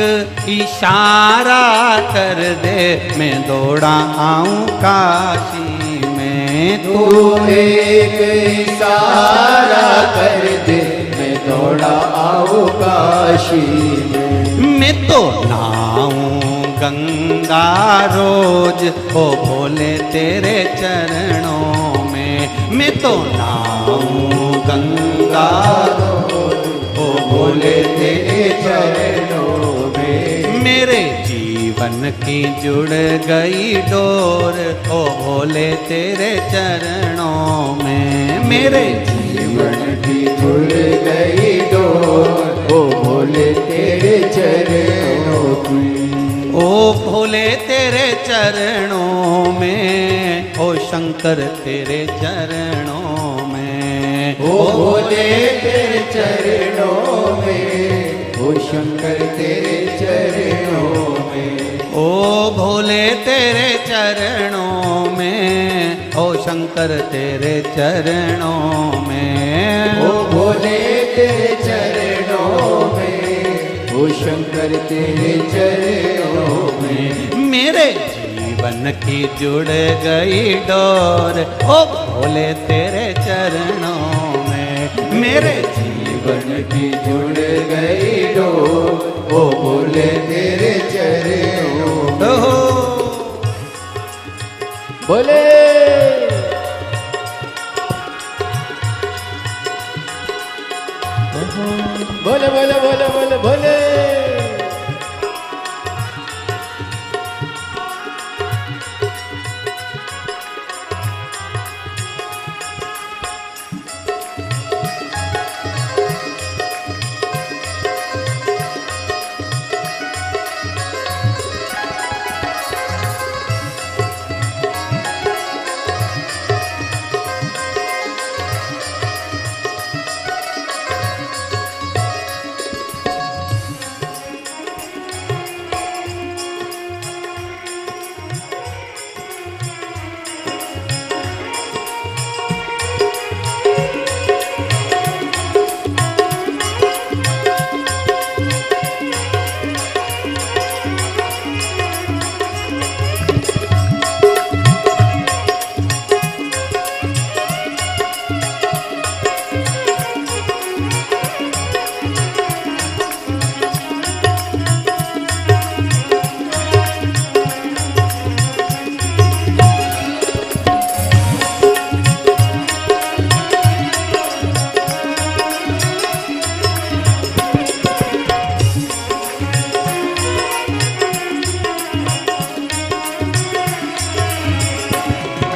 इशारा कर दे मैं दौड़ा आऊं काशी में। तू एक इशारा कर दे मैं दौड़ा आऊं काशी में। मैं तो नहाऊं गंगा रोज ओ भोले तेरे चरणों में। मैं तो नहाऊं गंगा रोज ओ भोले तेरे चरणों में। मेरे जीवन की जुड़ गई डोर ओ भोले तेरे चरणों में। मेरे जीवन की जुड़ गई डोर ओ भोले तेरे चरणों में। ओ भोले तेरे चरणों में। ओ शंकर तेरे चरणों में। ओ भोले तेरे चरणों में। ओ शंकर तेरे चरणों में। ओ भोले तेरे चरणों में। ओ शंकर तेरे चरणों में। ओ भोले तेरे चरणों में। ओ शंकर तेरे चरणों में। मेरे जीवन की जुड़ गई डोर ओ भोले तेरे चरणों में। मेरे जीवन की जुड़ गई डोर ओ भोले तेरे चरणों में। बोले बोले बोले बोले बोले बोले।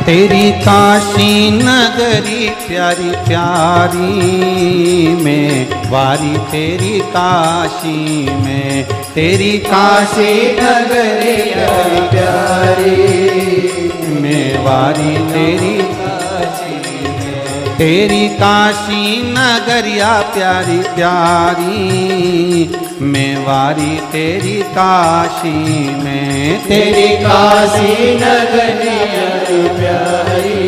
तेरी काशी नगरी प्यारी प्यारी में वारी तेरी काशी में। तेरी काशी नगरी प्यारी प्यारी में वारी तेरी काशी में। तेरी काशी नगरिया प्यारी प्यारी में वारी तेरी काशी में। तेरी काशी नगरिया प्यारी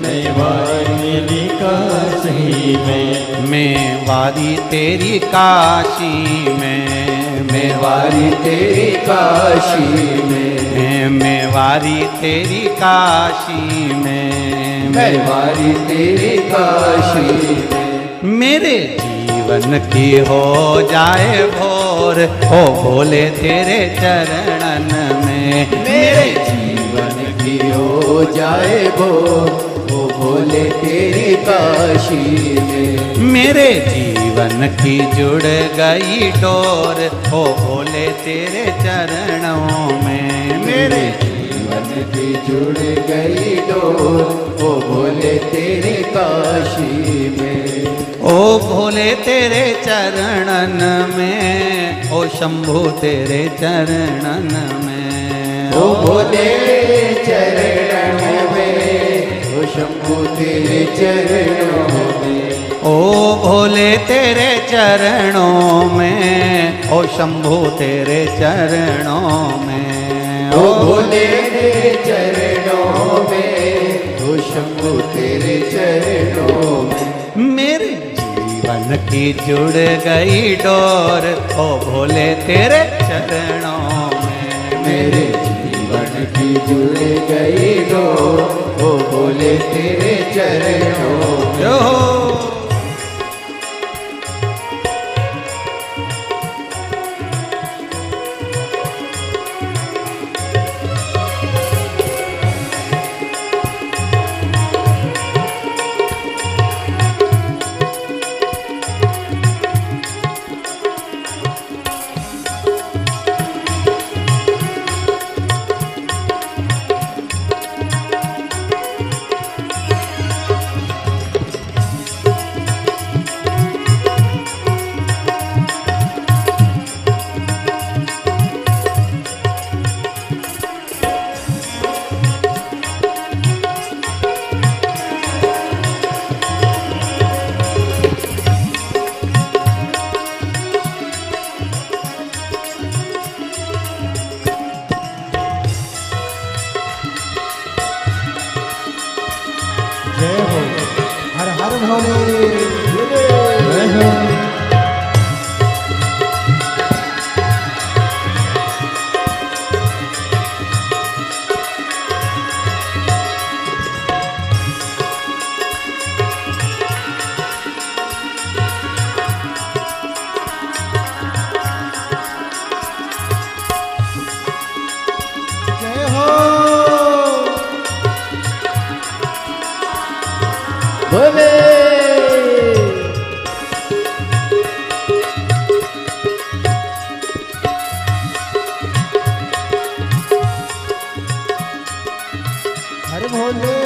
मैं वारी तेरी काशी में। मैं वारी तेरी काशी में। मैं वारी तेरी काशी में। मैं वारी तेरी काशी में। मैं वारी तेरी काशी में। मेरे जीवन की हो जाए भोर ओ भोले तेरे चरणन में। मेरे जीवन की हो जाए भोर ओ भोले तेरी काशी में। मेरे जीवन की जुड़ गई डोर ओ भोले तेरे चरणों में। मेरे जीवन की जुड़ गई डोर ओ भोले तेरी काशी में। ओ भोले तेरे चरणन में, ओ शंभु तेरे चरणन में। ओ भोले चरणन में, ओ शंभु तेरे चरणों में। ओ भोले तेरे चरणों में, ओ शंभु तेरे चरणों में। ओ भोले तेरे चरणों में, ओ शंभु तेरे चरणों में। मेरे जीवन की जुड़ गई डोर ओ भोले तेरे चरणों में। मेरे जीवन की जुड़ गई डोर ओ भोले तेरे चरणों में। भोले हर भोले।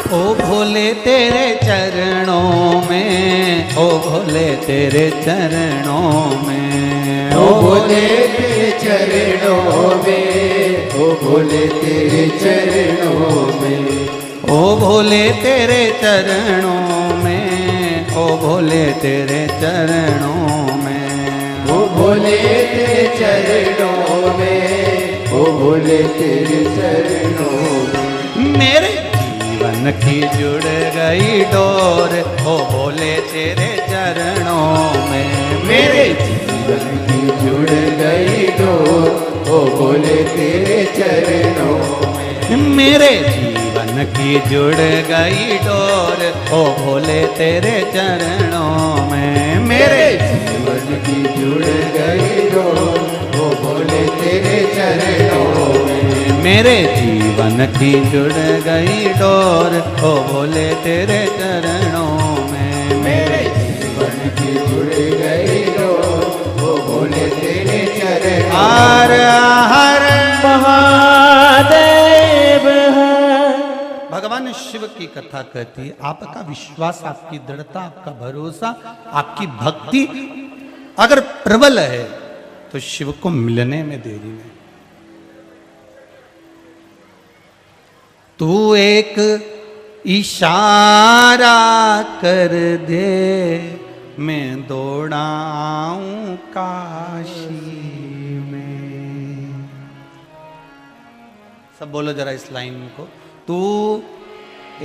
ओ भोले तेरे चरणों में, ओ भोले तेरे चरणों में। ओ भोले तेरे चरणों में, ओ भोले तेरे चरणों में। ओ भोले तेरे चरणों में, ओ भोले तेरे चरणों में। ओ भोले तेरे चरणों में, ओ भोले तेरे चरणों में। मेरे जीवन की जुड़ गई डोर ओ भोले तेरे चरणों में। मेरे जीवन की जुड़ गई डोर ओ भोले तेरे चरणों में। मेरे जीवन की जुड़ गई डोर ओ भोले तेरे चरणों में। मेरे जीवन की जुड़ गई डोर ओ भोले तेरे चरणों में। मेरे जीवन की जुड़ गई डोर ओ भोले तेरे चरणों में। मेरे जीवन की जुड़ गई डोर ओ भोले तेरे चरणों। हर हर महादेव। भगवान शिव की कथा कहती है आपका विश्वास, आपकी दृढ़ता, आपका भरोसा, आपकी भक्ति अगर प्रबल है तो शिव को मिलने में देरी नहीं। तू एक इशारा कर दे, मैं दौड़ाऊं काशी में। सब बोलो जरा इस लाइन को। तू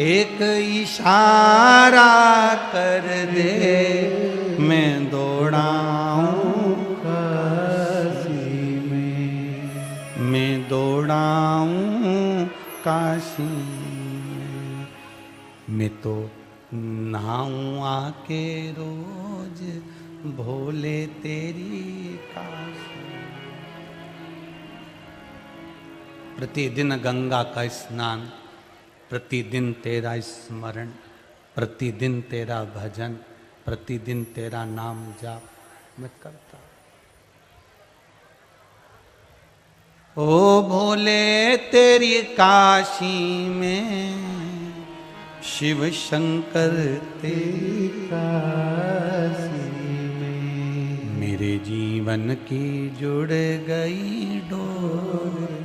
एक इशारा कर दे, मैं दौड़ाऊं काशी में। मैं दौड़ाऊं काशी में। मैं तो नहाऊं आके रोज भोले तेरी काशी। प्रतिदिन गंगा का स्नान, प्रतिदिन तेरा स्मरण, प्रतिदिन तेरा भजन, प्रतिदिन तेरा नाम जाप मैं करता। ओ भोले तेरी काशी में, शिव शंकर तेरी काशी में, मेरे जीवन की जुड़ गई डोर,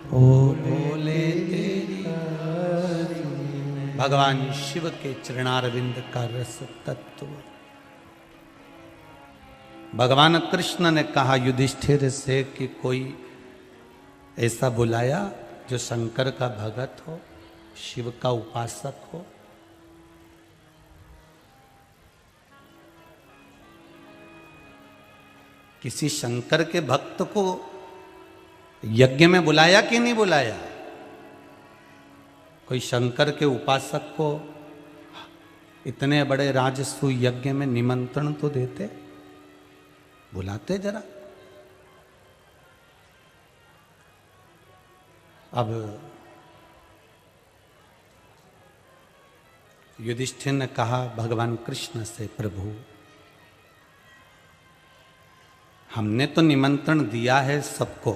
ओ भोले तेरी काशी में। भगवान शिव के चरणारविंद का रस तत्व। भगवान कृष्ण ने कहा युधिष्ठिर से कि कोई ऐसा बुलाया जो शंकर का भगत हो, शिव का उपासक हो। किसी शंकर के भक्त को यज्ञ में बुलाया कि नहीं बुलाया? कोई शंकर के उपासक को इतने बड़े राजस्व यज्ञ में निमंत्रण तो देते, बुलाते जरा। अब युधिष्ठिर ने कहा भगवान कृष्ण से, प्रभु हमने तो निमंत्रण दिया है सबको,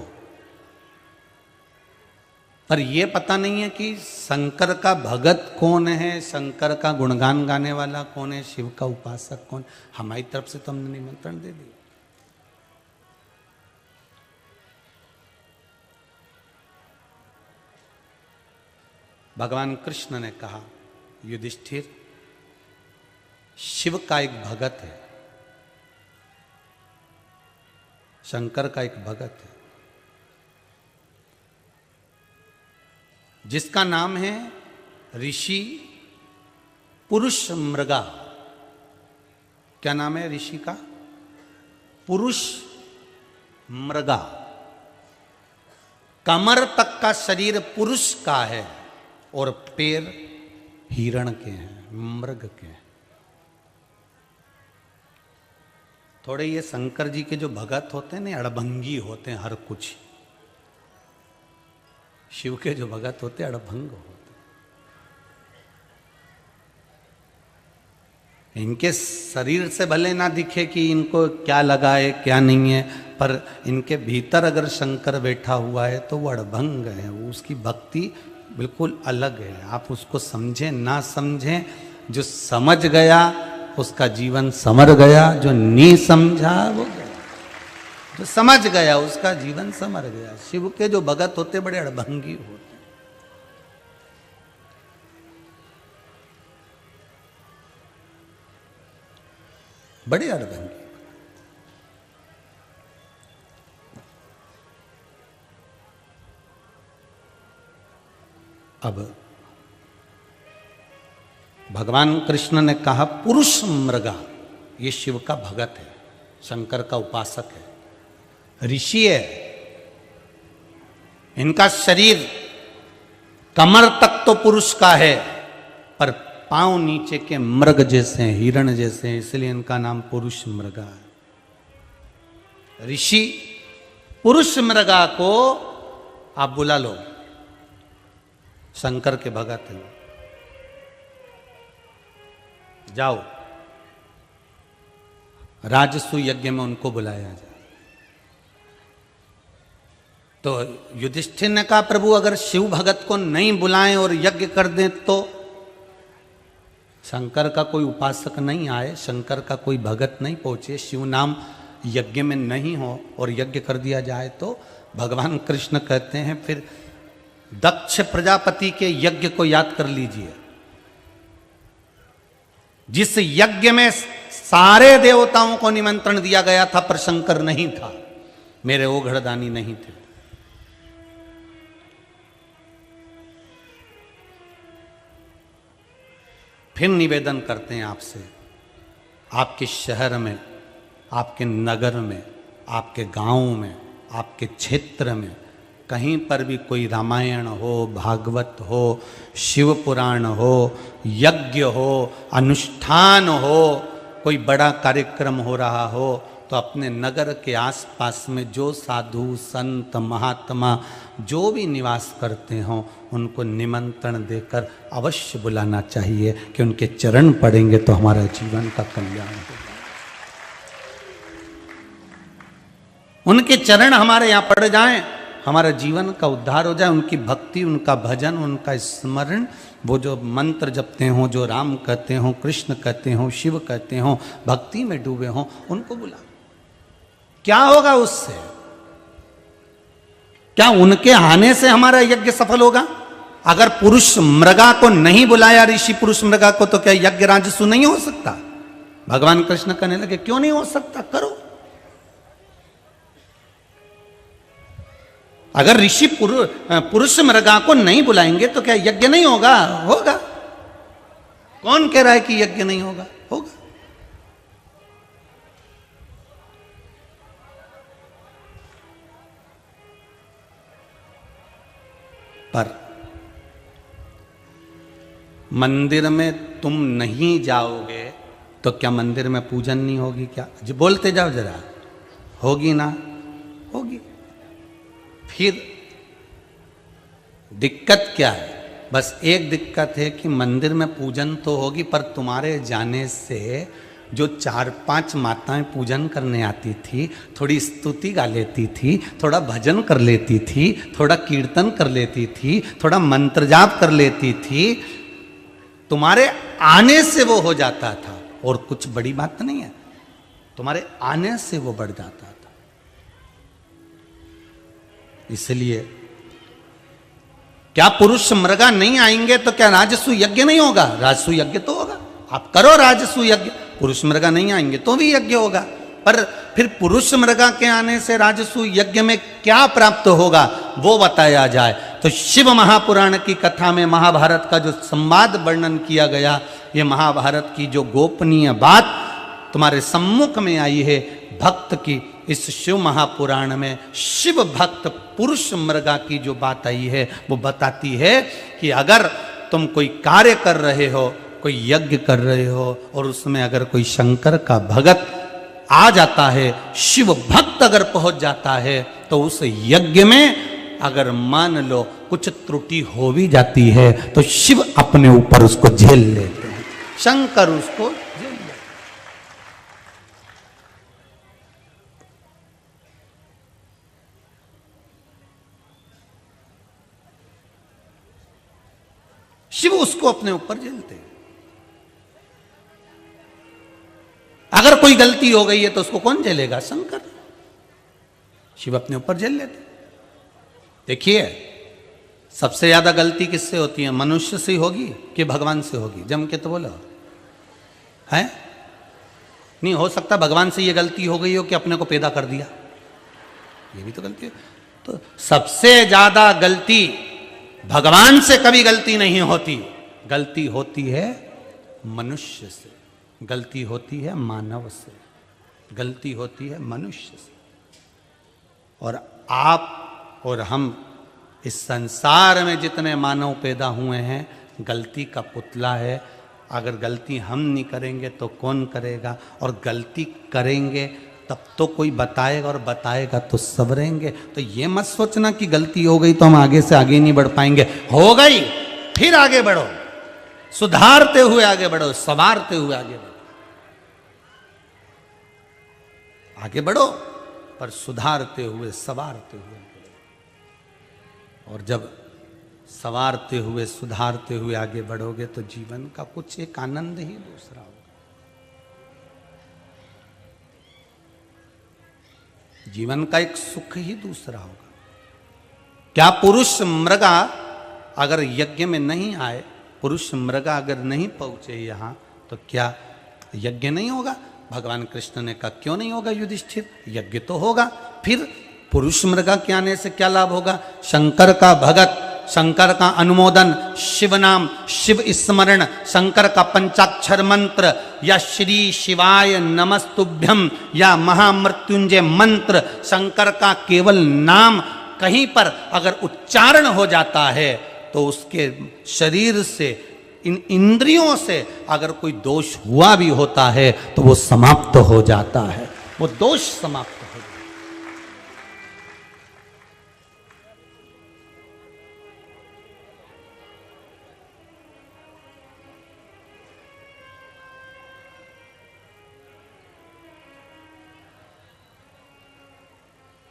पर यह पता नहीं है कि शंकर का भगत कौन है, शंकर का गुणगान गाने वाला कौन है, शिव का उपासक कौन। हमारी तरफ से तो हमने निमंत्रण दे दिया। भगवान कृष्ण ने कहा युधिष्ठिर, शिव का एक भगत है, शंकर का एक भगत है, जिसका नाम है ऋषि पुरुष मृगा। क्या नाम है ऋषि का? पुरुष मृगा। कमर तक का शरीर पुरुष का है और पैर हिरण के हैं, मृग के हैं। थोड़े ये शंकर जी के जो भगत होते हैं ना, अड़भंगी होते हैं हर कुछ। शिव के जो भगत होते हैं अड़भंग होते हैं। इनके शरीर से भले ना दिखे कि इनको क्या लगा है क्या नहीं है, पर इनके भीतर अगर शंकर बैठा हुआ है तो वो अड़भंग है, उसकी भक्ति बिल्कुल अलग है। आप उसको समझें ना समझें, जो समझ गया उसका जीवन समर गया, जो नहीं समझा वो गया। जो समझ गया उसका जीवन समर गया। शिव के जो भगत होते बड़े अड़भंगी होते, बड़े अड़भंगी। अब भगवान कृष्ण ने कहा पुरुष मृगा, ये शिव का भगत है, शंकर का उपासक है, ऋषि है। इनका शरीर कमर तक तो पुरुष का है, पर पांव नीचे के मृग जैसे हैं, हिरण जैसे हैं, इसलिए इनका नाम पुरुष मृगा है। ऋषि पुरुष मृगा को आप बुला लो, शंकर के भगत हैं, जाओ राजसु यज्ञ में उनको बुलाया जाए। तो युधिष्ठिर ने कहा प्रभु अगर शिव भगत को नहीं बुलाएं और यज्ञ कर दें तो? शंकर का कोई उपासक नहीं आए, शंकर का कोई भगत नहीं पहुंचे, शिव नाम यज्ञ में नहीं हो और यज्ञ कर दिया जाए तो? भगवान कृष्ण कहते हैं फिर दक्ष प्रजापति के यज्ञ को याद कर लीजिए, जिस यज्ञ में सारे देवताओं को निमंत्रण दिया गया था पर शंकर नहीं था, मेरे ओघड़दानी नहीं थे। फिर निवेदन करते हैं आपसे, आपके शहर में, आपके नगर में, आपके गांव में, आपके क्षेत्र में कहीं पर भी कोई रामायण हो, भागवत हो, शिव पुराण हो, यज्ञ हो, अनुष्ठान हो, कोई बड़ा कार्यक्रम हो रहा हो, तो अपने नगर के आसपास में जो साधु संत महात्मा जो भी निवास करते हों उनको निमंत्रण देकर अवश्य बुलाना चाहिए कि उनके चरण पड़ेंगे तो हमारा जीवन का कल्याण होगा। उनके चरण हमारे यहाँ पड़ जाएं, हमारा जीवन का उद्धार हो जाए। उनकी भक्ति, उनका भजन, उनका स्मरण, वो जो मंत्र जपते हों, जो राम कहते हों, कृष्ण कहते हों, शिव कहते हों, भक्ति में डूबे हों, उनको बुला। क्या होगा उससे? क्या उनके आने से हमारा यज्ञ सफल होगा? अगर पुरुष मृगा को नहीं बुलाया, ऋषि पुरुष मृगा को, तो क्या यज्ञ राजस्व नहीं हो सकता? भगवान कृष्ण कहने लगे क्यों नहीं हो सकता, करो। अगर ऋषि पुरुष मृगा को नहीं बुलाएंगे तो क्या यज्ञ नहीं होगा? होगा। कौन कह रहा है कि यज्ञ नहीं होगा? होगा। पर मंदिर में तुम नहीं जाओगे तो क्या मंदिर में पूजन नहीं होगी? क्या जी बोलते जाओ जरा, होगी ना? होगी। फिर दिक्कत क्या है? बस एक दिक्कत है कि मंदिर में पूजन तो होगी, पर तुम्हारे जाने से जो 4-5 माताएं पूजन करने आती थी, थोड़ी स्तुति गा लेती थी, थोड़ा भजन कर लेती थी, थोड़ा कीर्तन कर लेती थी, थोड़ा मंत्र जाप कर लेती थी, तुम्हारे आने से वो हो जाता था। और कुछ बड़ी बात नहीं है, तुम्हारे आने से वो बढ़ जाता था। इसलिए क्या पुरुष मृगा नहीं आएंगे तो क्या राजस्व यज्ञ नहीं होगा? राजस्व यज्ञ तो होगा। आप करो राजस्व यज्ञ, पुरुष मृगा नहीं आएंगे तो भी यज्ञ होगा। पर फिर पुरुष मृगा के आने से राजस्व यज्ञ में क्या प्राप्त होगा वो बताया जाए। तो शिव महापुराण की कथा में महाभारत का जो संवाद वर्णन किया गया, ये महाभारत की जो गोपनीय बात तुम्हारे सम्मुख में आई है भक्त की, इस शिव महापुराण में शिव भक्त पुरुष मृगा की जो बात आई है वो बताती है कि अगर तुम कोई कार्य कर रहे हो, कोई यज्ञ कर रहे हो, और उसमें अगर कोई शंकर का भगत आ जाता है, शिव भक्त अगर पहुंच जाता है, तो उस यज्ञ में अगर मान लो कुछ त्रुटि हो भी जाती है तो शिव अपने ऊपर उसको झेल लेते हैं, शंकर उसको झेल लेते हैं। शिव उसको अपने ऊपर झेलते हैं। अगर कोई गलती हो गई है तो उसको कौन झेलेगा? शंकर। शिव अपने ऊपर झेल लेते। देखिए, सबसे ज्यादा गलती किससे होती है? मनुष्य से होगी कि भगवान से होगी? जम के तो बोलो है। नहीं हो सकता भगवान से ये गलती हो गई हो कि अपने को पैदा कर दिया, ये भी तो गलती है। तो सबसे ज्यादा गलती भगवान से कभी गलती नहीं होती, गलती होती है मनुष्य से, गलती होती है मानव से, गलती होती है मनुष्य से। और आप और हम इस संसार में जितने मानव पैदा हुए हैं गलती का पुतला है। अगर गलती हम नहीं करेंगे तो कौन करेगा? और गलती करेंगे तब तो कोई बताएगा, और बताएगा तो सबरेंगे। तो ये मत सोचना कि गलती हो गई तो हम आगे से आगे नहीं बढ़ पाएंगे। हो गई फिर आगे बढ़ो, सुधारते हुए आगे बढ़ो, संवारते हुए आगे बढ़ो, आगे बढ़ो, पर सुधारते हुए संवारते हुए। और जब संवारते हुए सुधारते हुए आगे बढ़ोगे तो जीवन का कुछ एक आनंद ही दूसरा होगा। जीवन का एक सुख ही दूसरा होगा। क्या पुरुष मृगा अगर यज्ञ में नहीं आए, पुरुष मृगा अगर नहीं पहुंचे यहां, तो क्या यज्ञ नहीं होगा? भगवान कृष्ण ने कहा क्यों नहीं होगा युधिष्ठिर, यज्ञ तो होगा। फिर पुरुष मृगा के आने से क्या लाभ होगा? शंकर का भगत, शंकर का अनुमोदन, शिव नाम, शिव स्मरण, शंकर का पंचाक्षर मंत्र, या श्री शिवाय नमस्तुभ्यम, या महामृत्युंजय मंत्र, शंकर का केवल नाम कहीं पर अगर उच्चारण हो जाता है तो उसके शरीर से, इन इंद्रियों से अगर कोई दोष हुआ भी होता है तो वो समाप्त हो जाता है। वो दोष समाप्त हो जाए।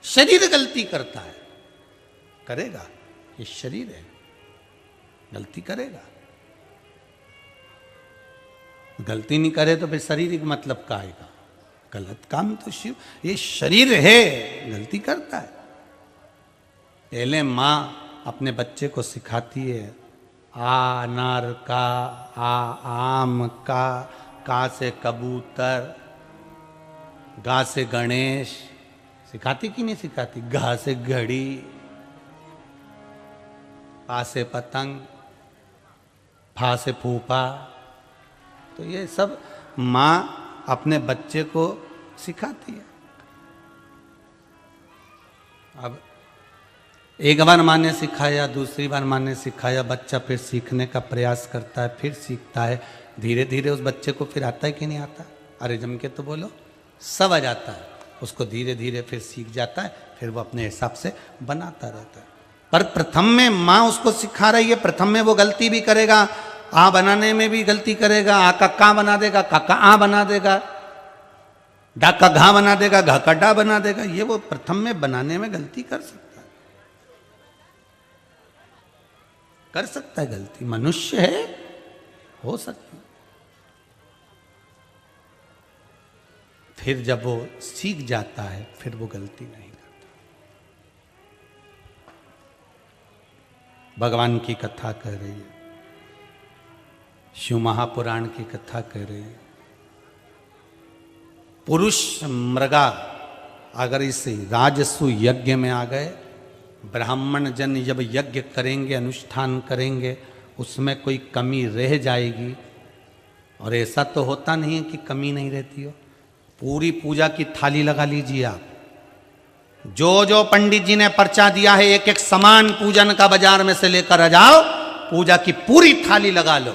शरीर गलती करता है, करेगा, ये शरीर है, गलती करेगा। गलती नहीं करे तो फिर शरीर का मतलब का आएगा? गलत काम तो शिव, ये शरीर है, गलती करता है। पहले माँ अपने बच्चे को सिखाती है आ अनार का, आ आम का से कबूतर, गा से गणेश, सिखाती कि नहीं सिखाती? घा से घड़ी, पा से पतंग, फा से फूफा। तो ये सब माँ अपने बच्चे को सिखाती है। अब एक बार माँ ने सिखाया, दूसरी बार माँ ने सिखाया, बच्चा फिर सीखने का प्रयास करता है, फिर सीखता है। धीरे धीरे उस बच्चे को फिर आता है कि नहीं आता? अरे जम के तो बोलो, सब आ जाता है उसको। धीरे धीरे फिर सीख जाता है, फिर वो अपने हिसाब से बनाता रहता है। पर प्रथम में माँ उसको सिखा रही है, प्रथम में वो गलती भी करेगा, आ बनाने में भी गलती करेगा, आ का का बना देगा, का आ बना देगा, डा का घा बना देगा, घा का डा बना देगा। ये वो प्रथम में बनाने में गलती कर सकता है, कर सकता है गलती, मनुष्य है, हो सकती है। फिर जब वो सीख जाता है, फिर वो गलती नहीं करता। भगवान की कथा कह रही है, शिव महापुराण की कथा कह रही है। पुरुष मृगा अगर इस राजसु यज्ञ में आ गए, ब्राह्मण जन जब यज्ञ करेंगे, अनुष्ठान करेंगे, उसमें कोई कमी रह जाएगी। और ऐसा तो होता नहीं है कि कमी नहीं रहती हो। पूरी पूजा की थाली लगा लीजिए आप, जो जो पंडित जी ने पर्चा दिया है, एक एक सामान पूजन का बाजार में से लेकर आ जाओ, पूजा की पूरी थाली लगा लो,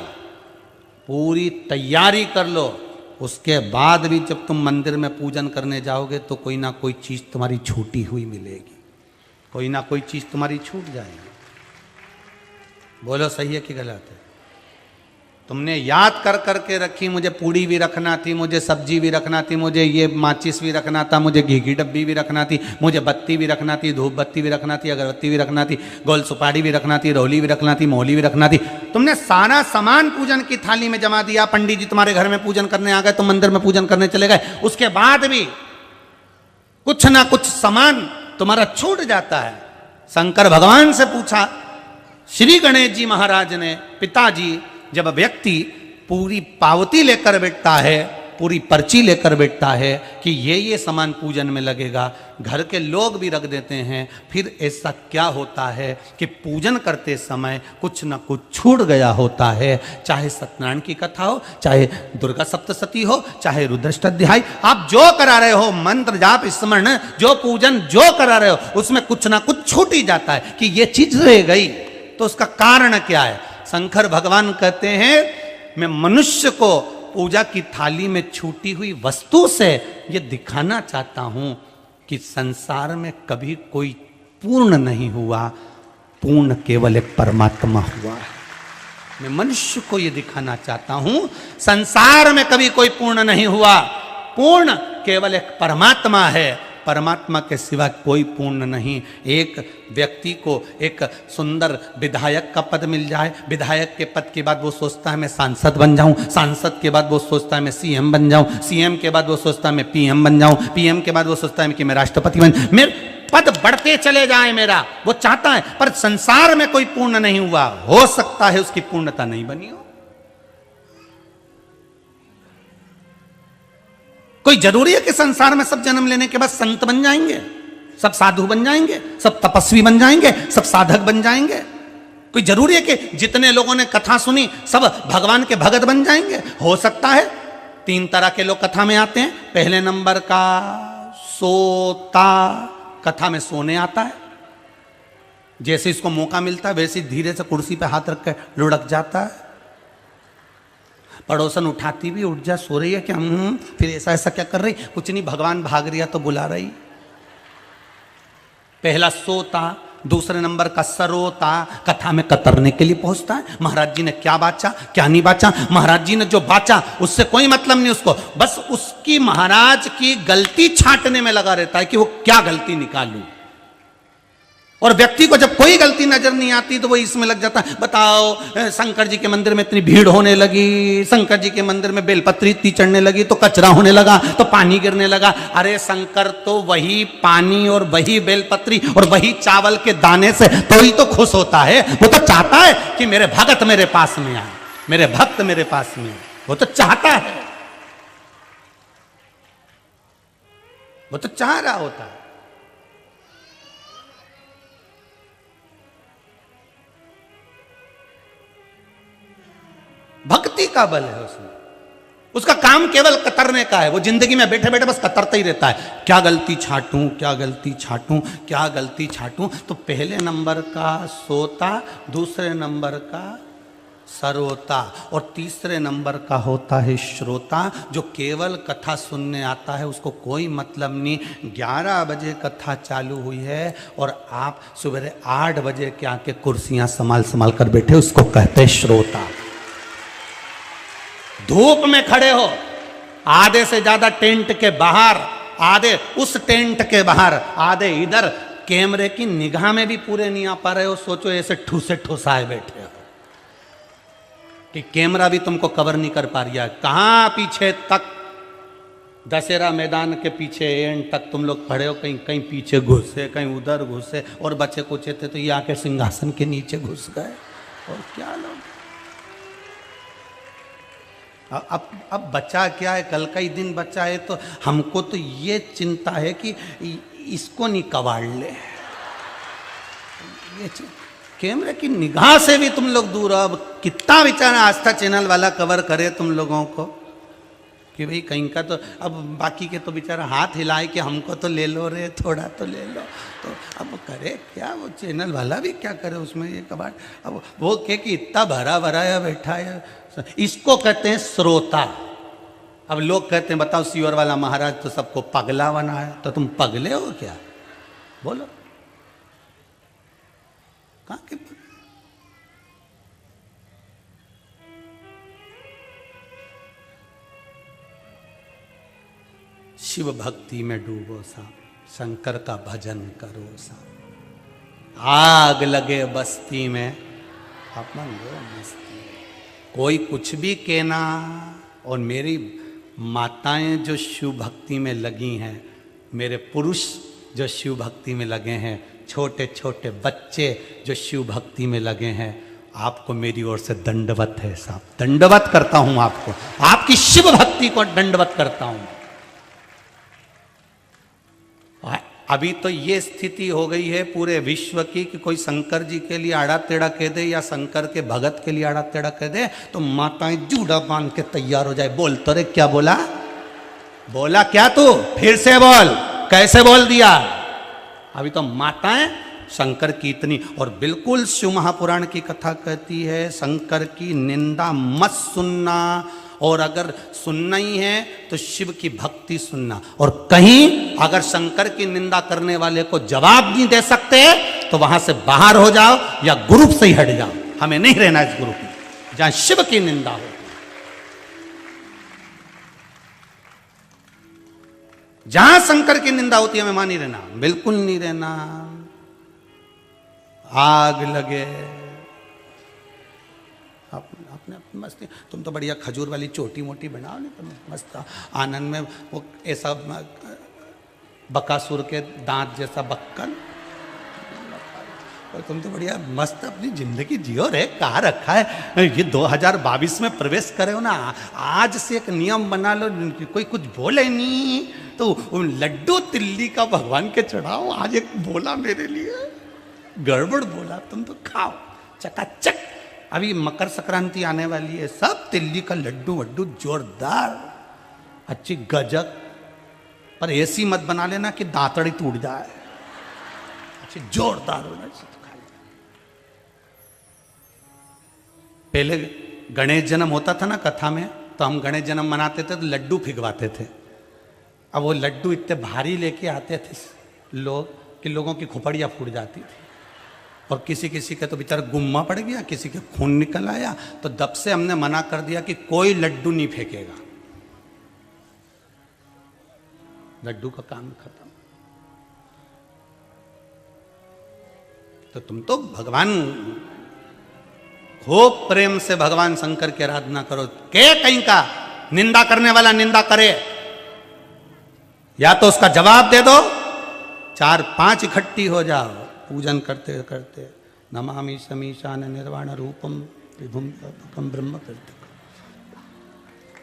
पूरी तैयारी कर लो। उसके बाद भी जब तुम मंदिर में पूजन करने जाओगे तो कोई ना कोई चीज तुम्हारी छूटी हुई मिलेगी, कोई ना कोई चीज तुम्हारी छूट जाएगी। बोलो सही है कि गलत है? तुमने याद कर करके रखी, मुझे पूड़ी भी रखना थी, मुझे सब्जी भी रखना थी, मुझे ये माचिस भी रखना था, मुझे घी की डब्बी भी रखना थी, मुझे बत्ती भी रखना थी, धूप बत्ती भी रखना थी, अगरबत्ती भी रखना थी, गोल सुपारी भी रखना थी, रोली भी रखना थी, मोली भी रखना थी। तुमने सारा सामान पूजन की थाली में जमा दिया। पंडित जी तुम्हारे घर में पूजन करने आ गए, तुम मंदिर में पूजन करने चले गए, उसके बाद भी कुछ ना कुछ सामान तुम्हारा छूट जाता है। शंकर भगवान से पूछा श्री गणेश जी महाराज ने, पिताजी, जब व्यक्ति पूरी पावती लेकर बैठता है, पूरी पर्ची लेकर बैठता है कि ये सामान पूजन में लगेगा, घर के लोग भी रख देते हैं, फिर ऐसा क्या होता है कि पूजन करते समय कुछ न कुछ छूट गया होता है। चाहे सत्यनारायण की कथा हो, चाहे दुर्गा सप्तशती हो, चाहे रुद्राष्टध्याय, आप जो करा रहे हो, मंत्र जाप स्मरण, जो पूजन जो करा रहे हो, उसमें कुछ ना कुछ छूट ही जाता है कि ये चीज रह गई। तो उसका कारण क्या है? शंकर भगवान कहते हैं, मैं मनुष्य को पूजा की थाली में छूटी हुई वस्तु से ये दिखाना चाहता हूं कि संसार में कभी कोई पूर्ण नहीं हुआ, पूर्ण केवल एक परमात्मा हुआ है। मैं मनुष्य को ये दिखाना चाहता हूं, संसार में कभी कोई पूर्ण नहीं हुआ, पूर्ण केवल एक परमात्मा है, परमात्मा के सिवा कोई पूर्ण नहीं। एक व्यक्ति को एक सुंदर विधायक का पद मिल जाए, विधायक के पद के बाद वो सोचता है मैं सांसद बन जाऊं, सांसद के बाद वो सोचता है मैं सीएम बन जाऊं, सीएम के बाद वो सोचता है मैं पीएम बन जाऊं, पीएम के बाद वो सोचता है कि मैं राष्ट्रपति बन, मेरे पद बढ़ते चले जाए मेरा, वो चाहता है। पर संसार में कोई पूर्ण नहीं हुआ, हो सकता है उसकी पूर्णता नहीं बनी हो। कोई जरूरी है कि संसार में सब जन्म लेने के बाद संत बन जाएंगे, सब साधु बन जाएंगे, सब तपस्वी बन जाएंगे, सब साधक बन जाएंगे? कोई जरूरी है कि जितने लोगों ने कथा सुनी सब भगवान के भगत बन जाएंगे? हो सकता है। 3 तरह के लोग कथा में आते हैं। पहले नंबर का सोता, कथा में सोने आता है, जैसे इसको मौका मिलता है वैसे धीरे से कुर्सी पे हाथ रख कर लुढ़क जाता है। पड़ोसन उठाती भी, उठ जा, सो रही है क्या? फिर ऐसा ऐसा क्या कर रही? कुछ नहीं, भगवान भाग रिया तो बुला रही। पहला सोता, दूसरे नंबर का सरोता, कथा में कतरने के लिए पहुंचता है। महाराज जी ने क्या बाचा, क्या नहीं बाचा, महाराज जी ने जो बाचा उससे कोई मतलब नहीं उसको, बस उसकी महाराज की गलती छांटने में लगा रहता है कि वो क्या गलती निकालूं। और व्यक्ति को जब कोई गलती नजर नहीं आती तो वो इसमें लग जाता है। बताओ, शंकर जी के मंदिर में इतनी भीड़ होने लगी, शंकर जी के मंदिर में बेलपत्री इतनी चढ़ने लगी तो कचरा होने लगा, तो पानी गिरने लगा। अरे शंकर तो वही पानी और वही बेलपत्री और वही चावल के दाने से तो ही तो खुश होता है। वो तो चाहता है कि मेरे भगत मेरे पास में आए, मेरे भक्त मेरे पास में आए, वो तो चाहता है, वो तो चाह रहा होता है। भक्ति का बल है उसमें, उसका काम केवल कतरने का है। वो जिंदगी में बैठे बैठे बस कतरता ही रहता है, क्या गलती छांटूं, क्या गलती छांटूं, क्या गलती छांटूं। तो पहले नंबर का सोता, दूसरे नंबर का सरोता और तीसरे नंबर का होता है श्रोता, जो केवल कथा सुनने आता है, उसको कोई मतलब नहीं। 11 बजे कथा चालू हुई है और आप सुबह 8 बजे के आके कुर्सियां संभाल संभाल कर बैठे, उसको कहते हैं श्रोता। धूप में खड़े हो, आधे से ज्यादा टेंट के बाहर, आधे उस टेंट के बाहर, आधे इधर, कैमरे की निगाह में भी पूरे नहीं आ पा रहे हो। सोचो ऐसे ठूसे ठुसाए बैठे हो कि कैमरा भी तुमको कवर नहीं कर पा रहा है। कहां पीछे तक, दशहरा मैदान के पीछे एंड तक तुम लोग खड़े हो, कहीं कहीं पीछे घुसे, कहीं उधर घुसे, और बच्चे कुचे थे तो ये आके सिंहासन के नीचे घुस गए। और क्या लोग, अब बचा क्या है, कल का ही दिन बचा है, तो हमको तो ये चिंता है कि इसको नहीं कबाड़ ले। ये कैमरे की निगाह से भी तुम लोग दूर हो। अब कितना बेचारा आस्था चैनल वाला कवर करे तुम लोगों को कि भाई कहीं का तो, अब बाकी के तो बेचारा हाथ हिलाए कि हमको तो ले लो रे, थोड़ा तो ले लो। तो अब करे क्या, वो चैनल वाला भी क्या करे उसमें ये कबाड़। अब वो कहे कि इतना भरा भरा है बैठा है, इसको कहते हैं श्रोता। अब लोग कहते हैं बताओ सीवर वाला महाराज तो सबको पगला बनाया, तो तुम पगले हो क्या? बोलो कहां के? शिव भक्ति में डूबो सा, शंकर का भजन करो सा। आग लगे बस्ती में अपन लो मस्ती। कोई कुछ भी कहना, और मेरी माताएं जो शिव भक्ति में लगी हैं, मेरे पुरुष जो शिव भक्ति में लगे हैं, छोटे छोटे बच्चे जो शिव भक्ति में लगे हैं, आपको मेरी ओर से दंडवत है साहब, दंडवत करता हूं आपको, आपकी शिव भक्ति को दंडवत करता हूं। अभी तो ये स्थिति हो गई है पूरे विश्व की कि कोई शंकर जी के लिए आड़ा टेढ़ा कह दे या शंकर के भगत के लिए आड़ा टेढ़ा कह दे तो माताएं जूड़ा बांध के तैयार हो जाए। बोल तो रे, क्या बोला? बोला क्या तू? फिर से बोल, कैसे बोल दिया? अभी तो माताएं शंकर की इतनी, और बिल्कुल शिव महापुराण की कथा कहती है शंकर की निंदा मत सुनना, और अगर सुनना ही है तो शिव की भक्ति सुनना। और कहीं अगर शंकर की निंदा करने वाले को जवाब नहीं दे सकते तो वहां से बाहर हो जाओ या ग्रुप से ही हट जाओ। हमें नहीं रहना इस ग्रुप में जहां शिव की निंदा हो। जहां शंकर की निंदा होती है हमें वहां नहीं रहना, बिल्कुल नहीं रहना। आग लगे अपने मस्ती। तुम तो बढ़िया खजूर वाली छोटी मोटी बनाओ, नहीं तुम मस्त आनंद में वो ऐसा बकासुर के दांत जैसा बक्कन, और तुम तो बढ़िया मस्त अपनी जिंदगी जियो रे। कहाँ रखा है ये 2022 में प्रवेश करे हो ना, आज से एक नियम बना लो, कोई कुछ बोले नहीं तो लड्डू तिल्ली का भगवान के चढ़ाओ। आज एक बोला मेरे लिए, गड़बड़ बोला, तुम तो खाओ चकाचक। अभी मकर संक्रांति आने वाली है, सब तिल्ली का लड्डू वड्डू जोरदार अच्छी गजक, पर ऐसी मत बना लेना कि दांतड़ी टूट जाए, अच्छी जोरदार होना चाहिए। पहले गणेश जन्म होता था ना कथा में, तो हम गणेश जन्म मनाते थे तो लड्डू फिगवाते थे। अब वो लड्डू इतने भारी लेके आते थे लोग कि लोगों की खोपड़ियाँ फूट जाती थी, और किसी किसी के तो बेचारा गुम्मा पड़ गया, किसी के खून निकल आया। तो तब से हमने मना कर दिया कि कोई लड्डू नहीं फेंकेगा, लड्डू का काम खत्म। तो तुम तो भगवान खूब प्रेम से भगवान शंकर की आराधना करो। के कहीं का निंदा करने वाला निंदा करे, या तो उसका जवाब दे दो, 4-5 इकट्ठी हो जाओ पूजन करते करते। नमामि समीशान निर्वाण रूपम विभुम ब्रह्म करते।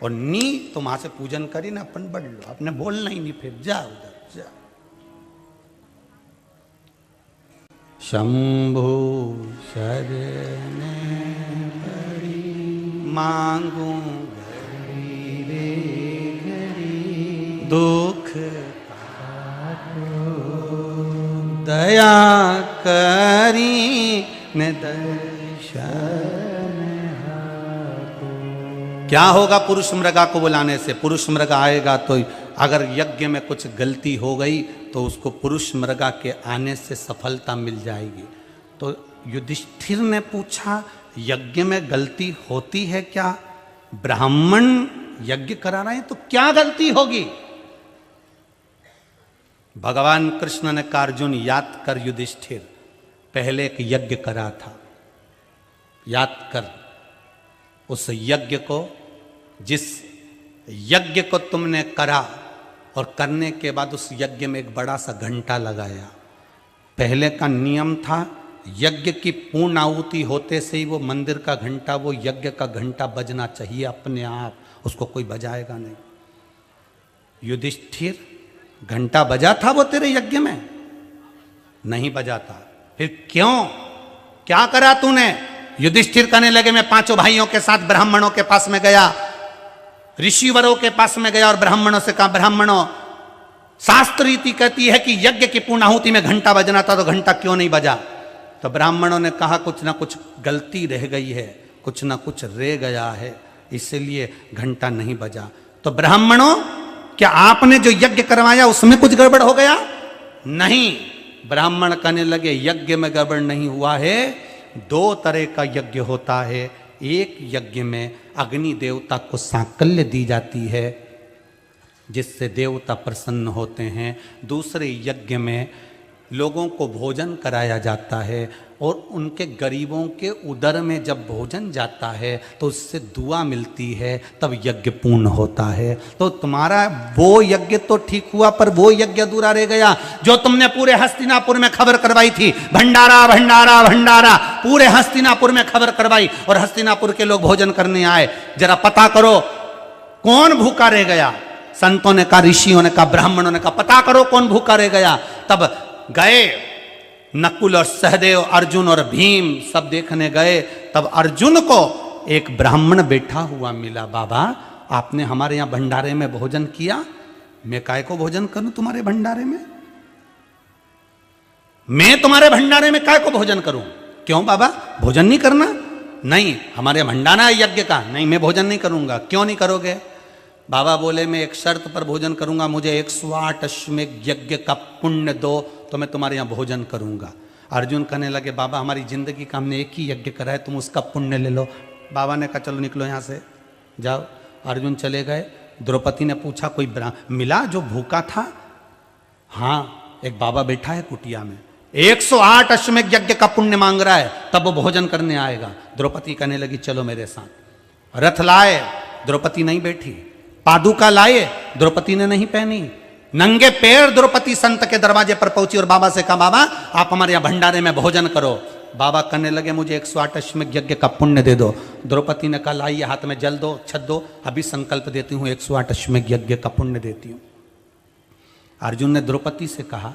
और नी तो वहां से पूजन करी ना, अपन बढ़ लो, आपने बोलना ही नहीं, फिर जा उधर जा। शंभु शरण पड़ी मांगू घड़ी रे घड़ी, दुख दया करी ने दर्शन। क्या होगा पुरुष मृगा को बुलाने से? पुरुष मृगा आएगा तो अगर यज्ञ में कुछ गलती हो गई तो उसको पुरुष मृगा के आने से सफलता मिल जाएगी। तो युधिष्ठिर ने पूछा, यज्ञ में गलती होती है क्या? ब्राह्मण यज्ञ करा रहे हैं तो क्या गलती होगी? भगवान कृष्ण ने कहा, अर्जुन याद कर युधिष्ठिर, पहले एक यज्ञ करा था, याद कर। उस यज्ञ को, जिस यज्ञ को तुमने करा और करने के बाद उस यज्ञ में एक बड़ा सा घंटा लगाया। पहले का नियम था, यज्ञ की पूर्ण आहुति होते से ही वो मंदिर का घंटा, वो यज्ञ का घंटा बजना चाहिए अपने आप, उसको कोई बजाएगा नहीं। युधिष्ठिर, घंटा बजा था वो तेरे यज्ञ में? नहीं बजा था। फिर क्यों? क्या करा तूने? युधिष्ठिर कहने लगे, मैं 5 भाइयों के साथ ब्राह्मणों के पास में गया, ऋषिवरों के पास में गया और ब्राह्मणों से कहा, ब्राह्मणों, शास्त्र रीति कहती है कि यज्ञ की पूर्ण आहुति में घंटा बजना था, तो घंटा क्यों नहीं बजा? तो ब्राह्मणों ने कहा, कुछ ना कुछ गलती रह गई है, कुछ ना कुछ रह गया है, इसलिए घंटा नहीं बजा। तो ब्राह्मणों, क्या आपने जो यज्ञ करवाया उसमें कुछ गड़बड़ हो गया? नहीं। ब्राह्मण कहने लगे, यज्ञ में गड़बड़ नहीं हुआ है। 2 तरह का यज्ञ होता है। एक यज्ञ में अग्नि देवता को सांकल्य दी जाती है, जिससे देवता प्रसन्न होते हैं। दूसरे यज्ञ में लोगों को भोजन कराया जाता है, और उनके गरीबों के उदर में जब भोजन जाता है तो उससे दुआ मिलती है, तब यज्ञ पूर्ण होता है। तो तुम्हारा वो यज्ञ तो ठीक हुआ, पर वो यज्ञ अधूरा रह गया जो तुमने पूरे हस्तिनापुर में खबर करवाई थी। भंडारा भंडारा भंडारा पूरे हस्तिनापुर में खबर करवाई, और हस्तिनापुर के लोग भोजन करने आए। जरा पता करो कौन भूखा रह गया। संतों ने कहा, ऋषियों ने कहा, ब्राह्मणों ने कहा, पता करो कौन भूखा रह गया। तब गए नकुल और सहदेव, अर्जुन और भीम सब देखने गए। तब अर्जुन को एक ब्राह्मण बैठा हुआ मिला। बाबा, आपने हमारे यहाँ भंडारे में भोजन किया, मैं काय को भोजन करूं तुम्हारे भंडारे में? मैं तुम्हारे भंडारे में काय को भोजन करूं? क्यों बाबा, भोजन नहीं करना? नहीं, हमारे भंडारा है यज्ञ का। नहीं, मैं भोजन नहीं करूंगा। क्यों नहीं करोगे? बाबा बोले, मैं एक शर्त पर भोजन करूंगा, मुझे 108 अश्वमेध यज्ञ का पुण्य दो तो मैं तुम्हारे यहाँ भोजन करूंगा। अर्जुन कहने लगे, बाबा हमारी जिंदगी का हमने एक ही यज्ञ करा है, तुम उसका पुण्य ले लो। बाबा ने कहा, चलो निकलो यहाँ से, जाओ। अर्जुन चले गए। द्रौपदी ने पूछा, कोई मिला जो भूखा था? हाँ, एक बाबा बैठा है कुटिया में, 108 अश्वमेध यज्ञ का पुण्य मांग रहा है, तब वो भोजन करने आएगा। द्रौपदी कहने लगी, चलो मेरे साथ। रथ लाए, द्रौपदी नहीं बैठी। पादुका लाए, द्रौपदी ने नहीं पहनी। नंगे पैर द्रौपदी संत के दरवाजे पर पहुंची और बाबा से कहा, बाबा आप हमारे यहाँ भंडारे में भोजन करो। बाबा कहने लगे, मुझे 108 अश्वमेध यज्ञ का पुण्य दे दो। द्रौपदी ने कहा, लाइए हाथ में जल दो, छत दो, अभी संकल्प देती हूँ, 108 अश्वमेध यज्ञ का पुण्य देती हूँ। अर्जुन ने द्रौपदी से कहा,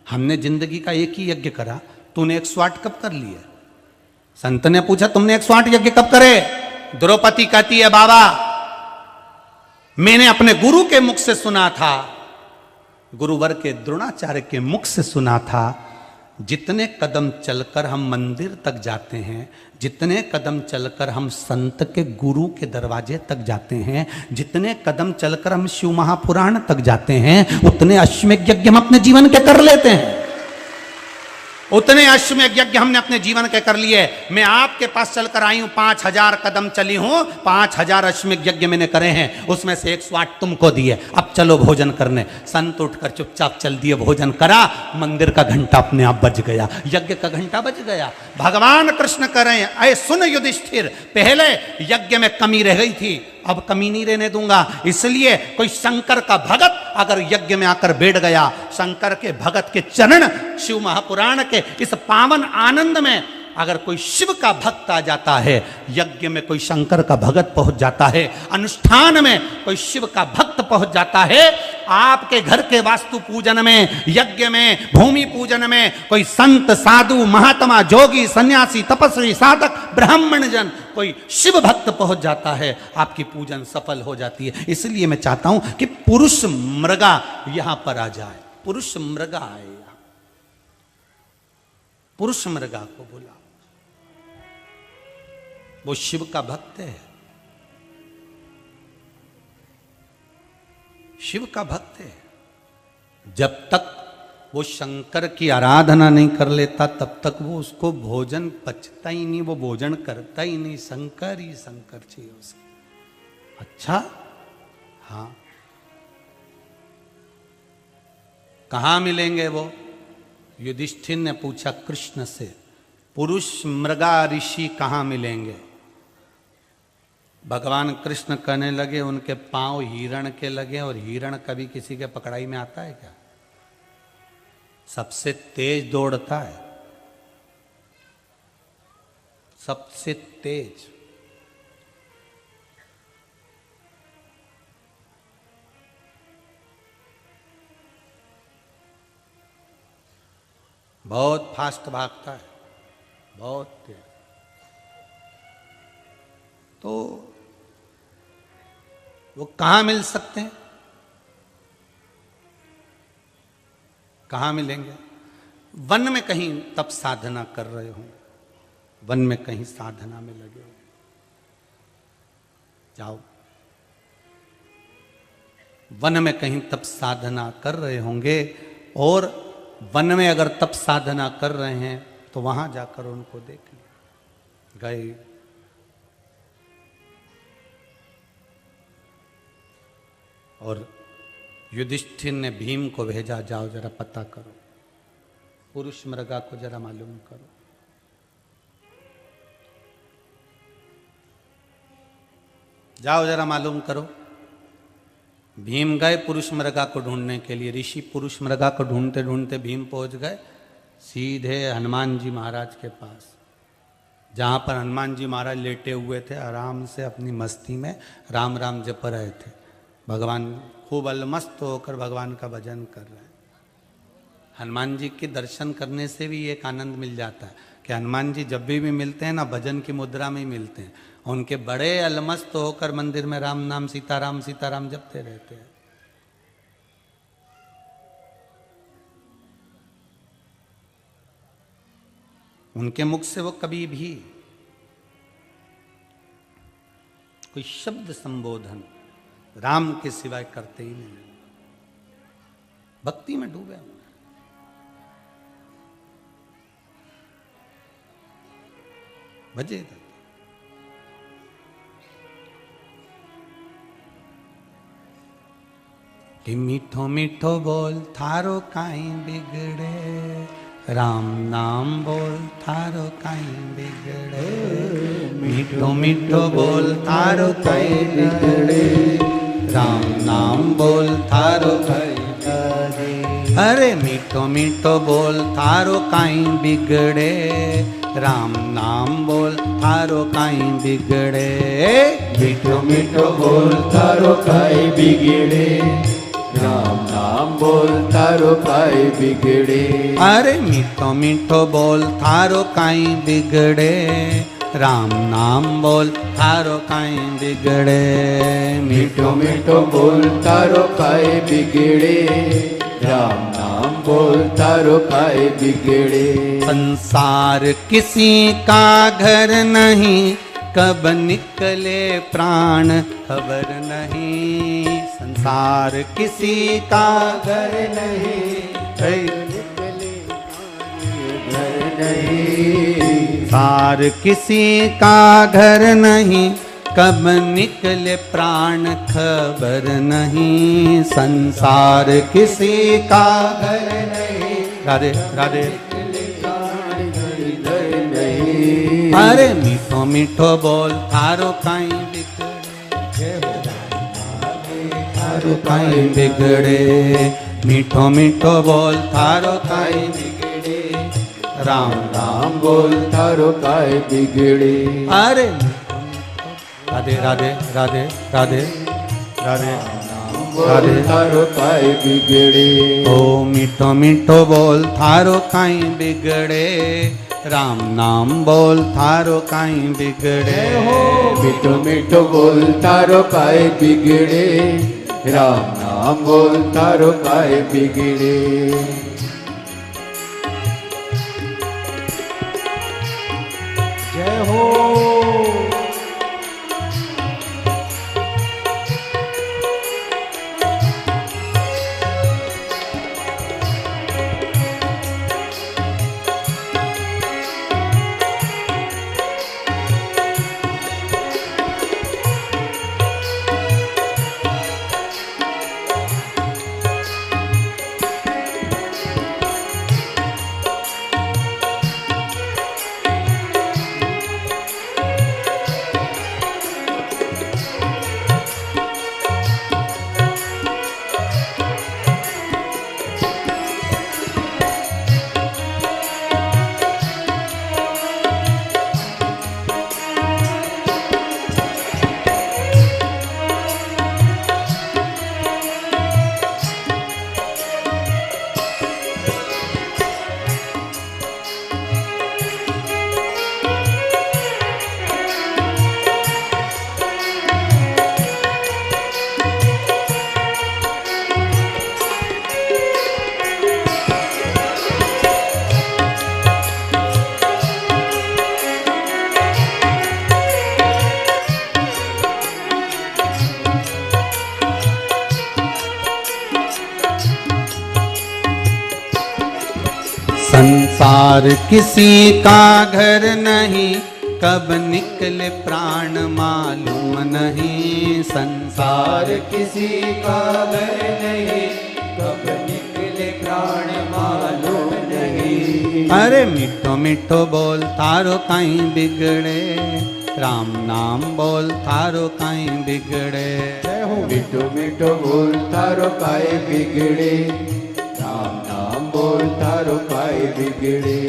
हमने जिंदगी का एक ही यज्ञ करा, तूने 108 कब कर लिए? संत ने पूछा, तुमने 108 यज्ञ कब करे? द्रौपदी कहती है, बाबा मैंने अपने गुरु के मुख से सुना था, गुरुवर के द्रोणाचार्य के मुख से सुना था, जितने कदम चलकर हम मंदिर तक जाते हैं, जितने कदम चलकर हम संत के गुरु के दरवाजे तक जाते हैं, जितने कदम चलकर हम शिव महापुराण तक जाते हैं, उतने अश्वमेध यज्ञ हम अपने जीवन के कर लेते हैं। उतने अश्वमेध यज्ञ हमने अपने जीवन के कर लिए। मैं आपके पास चलकर आई हूं, 5000 कदम चली हूं, 5000 अश्वमेध यज्ञ मैंने करे हैं, उसमें से 108 तुमको दिए। अब चलो भोजन करने। संत उठकर चुपचाप चल दिए, भोजन करा, मंदिर का घंटा अपने आप बज गया, यज्ञ का घंटा बज गया। भगवान कृष्ण करें, अय सुन युधिष्ठिर, पहले यज्ञ में कमी रह गई थी, अब कमी नहीं रहने दूंगा। इसलिए कोई शंकर का भगत अगर यज्ञ में आकर बैठ गया, शंकर के भगत के चरण, शिव महापुराण के इस पावन आनंद में अगर कोई शिव का भक्त आ जाता है, यज्ञ में कोई शंकर का भगत पहुंच जाता है, अनुष्ठान में कोई शिव का भक्त पहुंच जाता है, आपके घर के वास्तु पूजन में, यज्ञ में, भूमि पूजन में कोई संत, साधु, महात्मा, जोगी, सन्यासी, तपस्वी, साधक, ब्राह्मण जन, कोई शिव भक्त पहुंच जाता है, आपकी पूजन सफल हो जाती है। इसलिए मैं चाहता हूं कि पुरुष मृगा यहां पर आ जाए, पुरुष मृगा आए, पुरुष मृगा को बुला। वो शिव का भक्त है, शिव का भक्त है। जब तक वो शंकर की आराधना नहीं कर लेता, तब तक वो उसको भोजन पचता ही नहीं, वो भोजन करता ही नहीं, शंकर ही शंकर चाहिए उसे। अच्छा, हाँ, कहां मिलेंगे वो? युधिष्ठिर ने पूछा कृष्ण से, पुरुष मृगा ऋषि कहां मिलेंगे? भगवान कृष्ण कहने लगे, उनके पांव हिरण के लगे, और हिरण कभी किसी के पकड़ाई में आता है क्या? सबसे तेज दौड़ता है, सबसे तेज। बहुत फास्ट भागता है, बहुत तेज। तो वो कहां मिल सकते हैं? कहां मिलेंगे? वन में कहीं तप साधना कर रहे हो, वन में कहीं साधना में लगे हो, जाओ। वन में कहीं तप साधना कर रहे होंगे, और वन में अगर तप साधना कर रहे हैं तो वहां जाकर उनको देख गए। और युधिष्ठिर ने भीम को भेजा, जाओ जरा पता करो, पुरुष मृगा को जरा मालूम करो। जाओ जरा मालूम करो। भीम गए पुरुष मृगा को ढूंढने के लिए। ऋषि पुरुष मृगा को ढूंढते ढूंढते भीम पहुंच गए सीधे हनुमान जी महाराज के पास, जहाँ पर हनुमान जी महाराज लेटे हुए थे, आराम से अपनी मस्ती में राम राम जप रहे थे। भगवान खूब अलमस्त होकर भगवान का भजन कर रहे हैं। हनुमान जी के दर्शन करने से भी एक आनंद मिल जाता है कि हनुमान जी जब भी मिलते हैं ना, भजन की मुद्रा में ही मिलते हैं। उनके बड़े अलमस्त होकर मंदिर में राम नाम सीताराम सीताराम जपते रहते हैं। उनके मुख से वो कभी भी कोई शब्द संबोधन राम के सिवाय करते ही नहीं, भक्ति में डूबे। भजे कि मीठो मीठो बोल थारो काई बिगड़े, राम नाम बोल थारो काई बिगड़े। मीठो मीठो बोल थारो काई बिगड़े, राम नाम बोल थारो काई बिगड़े। अरे मीठो मीठो बोल थारो काई बिगड़े, राम नाम बोल थारो काई बिगड़े। मीठो मीठो बोल थारो काई बिगड़े, राम नाम बोल थारो काई बिगड़े। अरे मीठो मीठो बोल थारो काई बिगड़े, राम नाम बोल थारो काई बिगड़े। मीठो मीठो बोल थारो काई बिगड़े, राम नाम बोल थारो थारो काय बिगड़े। संसार किसी का घर नहीं, कब निकले प्राण खबर नहीं। संसार किसी का घर नहीं, निकले घर नहीं। संसार किसी का घर नहीं, कब निकले प्राण खबर नहीं। संसार किसी का घर नहीं। राधे राधे। अरे मीठो मीठो बोल थारो काई बिगड़े, थारो काई बिगड़े। मीठो मीठो बोल थारो काई बिगड़े, राम राम बोल थारो काय बिगड़े। अरे राधे राधे राधे राधे राधे बोल थारो काय बिगड़े। ओ मीठो मीठो बोल थारो काई बिगड़े, राम नाम बोल थारो काई बिगड़े। मीठो मीठो बोल थारो काय बिगड़े, राम नाम बोल थारो काय बिगड़े। जय हो। संसार किसी का घर नहीं, कब निकले प्राण मालूम नहीं। संसार किसी का घर नहीं, कब निकले प्राण मालूम नहीं। अरे मीठो मीठो बोल थारो काई बिगड़े, राम नाम बोल थारो काई बिगड़े। मीठो मीठो बोल थारो काय बिगड़े, राम नाम बोल थारो काय बिगड़े।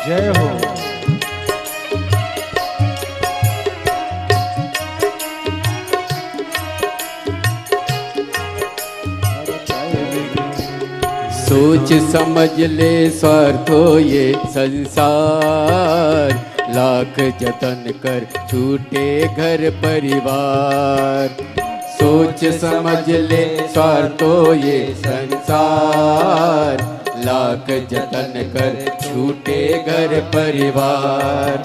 जय हो। सोच समझ ले स्वार्थो ये संसार, लाख जतन कर छूटे घर परिवार। तुच्छ समझ ले स्वार्थो ये संसार, लाख जतन कर छूटे घर परिवार।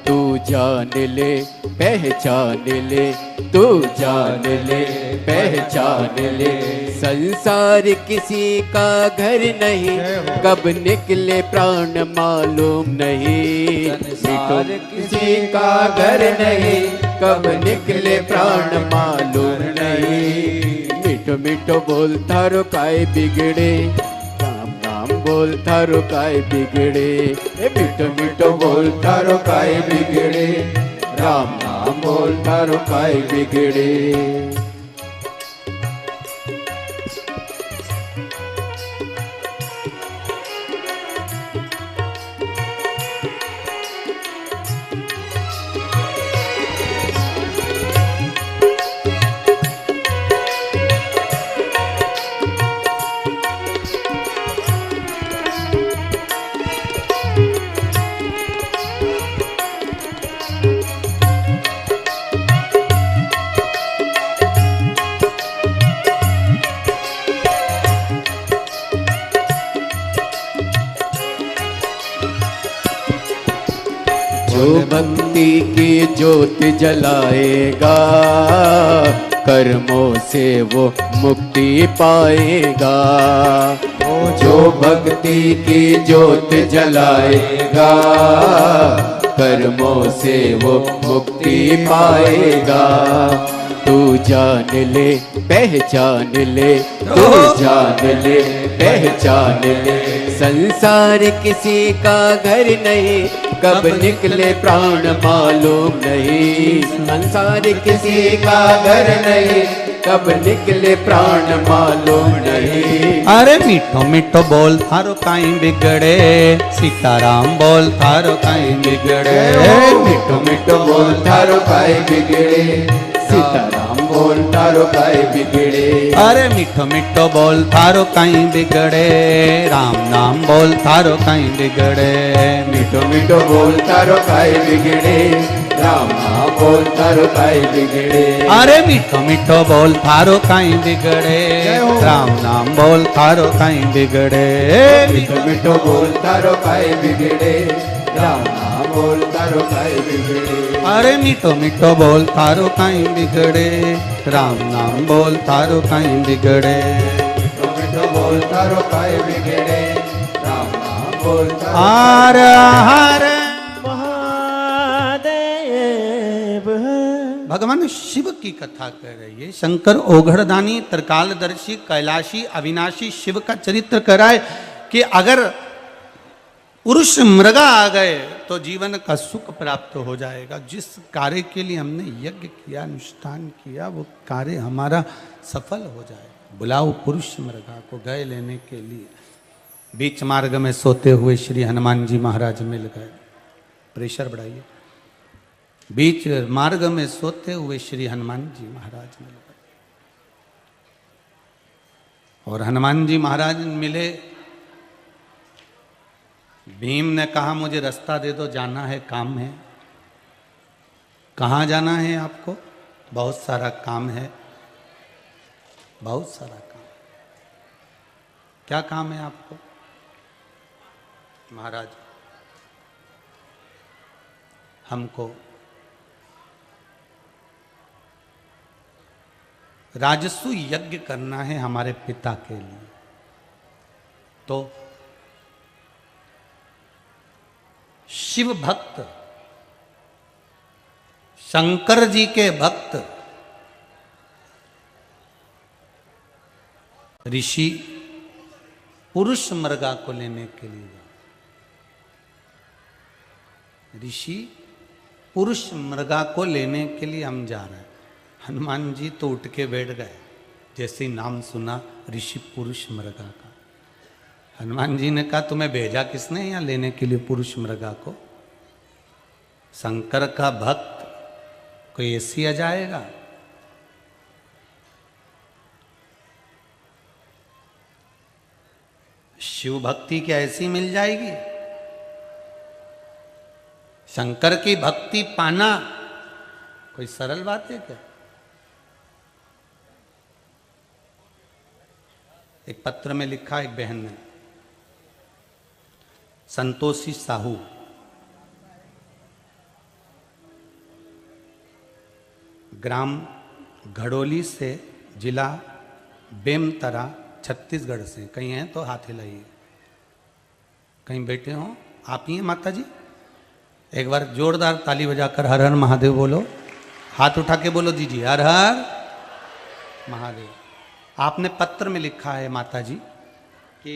तू जान ले पहचान ले, तू जान ले पहचान ले, संसार किसी का घर नहीं, कब निकले प्राण मालूम नहीं। संसार किसी का घर नहीं, कब निकले प्राण मालूम नहीं। मिठो मिठो बोलता रो काय बिगड़े, राम राम बोलता रो काय बिगड़े। मिठो मिठो बोलता रो काय बिगड़े, राम नाम बोलता रो काय बिगड़े। जो भक्ति की ज्योत जलाएगा, कर्मों से वो मुक्ति पाएगा। जो भक्ति की ज्योत जलाएगा, कर्मों से वो मुक्ति पाएगा। तू जान ले पहचान ले, तू जान ले पहचान ले, संसार किसी का घर नहीं, कब निकले प्राण मालूम नहीं। संसार किसी का घर नहीं, कब निकले प्राण मालूम नहीं। अरे मीठो मीठो बोल थारो काई बिगड़े, सीताराम बोल थारो काई बिगड़े। मीठो मीठो बोल थारो काई बिगड़े, सीताराम बोल थारो काई बिगड़े। अरे मीठो मीठो बोल थारो काई बिगड़े, राम नाम बोल थारो काई बिगड़े। मीठो मीठो बोल थारो काई बिगड़े, राम नाम बोल थारो काई बिगड़े। अरे मीठो मीठो बोल थारो काई बिगड़े, राम नाम बोल थारो काई बिगड़े। मीठो मीठो बोल थारो काई बिगड़े, राम नाम बोल थारो काई बिगड़े। अरे मीठो मीठो बोल थारो काई बिगड़े, राम नाम बोल थारो काई बिगड़े। मीठो मीठो बोल थारो काई बिगड़े, राम नाम बोल थारो। हर हर भगवान शिव की कथा कर रही है। शंकर ओघड़दानी, त्रिकालदर्शी, कैलाशी, अविनाशी शिव का चरित्र कर रहा है कि अगर पुरुष मृगा आ गए तो जीवन का सुख प्राप्त हो जाएगा। जिस कार्य के लिए हमने यज्ञ किया, अनुष्ठान किया, वो कार्य हमारा सफल हो जाएगा। बुलाओ पुरुष मृगा को गए लेने के लिए। बीच मार्ग में सोते हुए श्री हनुमान जी महाराज मिल गए। प्रेशर बढ़ाइए। बीच मार्ग में सोते हुए श्री हनुमान जी महाराज मिल गए और हनुमान जी महाराज मिले। भीम ने कहा मुझे रास्ता दे दो, जाना है, काम है। कहाँ जाना है आपको? बहुत सारा काम है, बहुत सारा काम। क्या काम है आपको? महाराज हमको राजस्व यज्ञ करना है हमारे पिता के लिए। तो शिव भक्त, शंकर जी के भक्त ऋषि पुरुष मृगा को लेने के लिए, ऋषि पुरुष मृगा को लेने के लिए हम जा रहे हैं। हनुमान जी तो उठ के बैठ गए जैसे ही नाम सुना ऋषि पुरुष मृगा का। हनुमान जी ने कहा तुम्हें भेजा किसने यहाँ लेने के लिए पुरुष मृगा को? शंकर का भक्त कोई ऐसी आ जाएगा? शिव भक्ति क्या ऐसी मिल जाएगी? शंकर की भक्ति पाना कोई सरल बात है क्या? एक पत्र में लिखा एक बहन ने, संतोषी साहू, ग्राम घड़ोली से, जिला बेमतरा, छत्तीसगढ़ से। कहीं हैं तो हाथ हिलाइए, कहीं बैठे हो आप ही हैं माता जी? एक बार जोरदार ताली बजाकर हर हर महादेव बोलो, हाथ उठा के बोलो दीजिए हर हर महादेव। आपने पत्र में लिखा है माता जी कि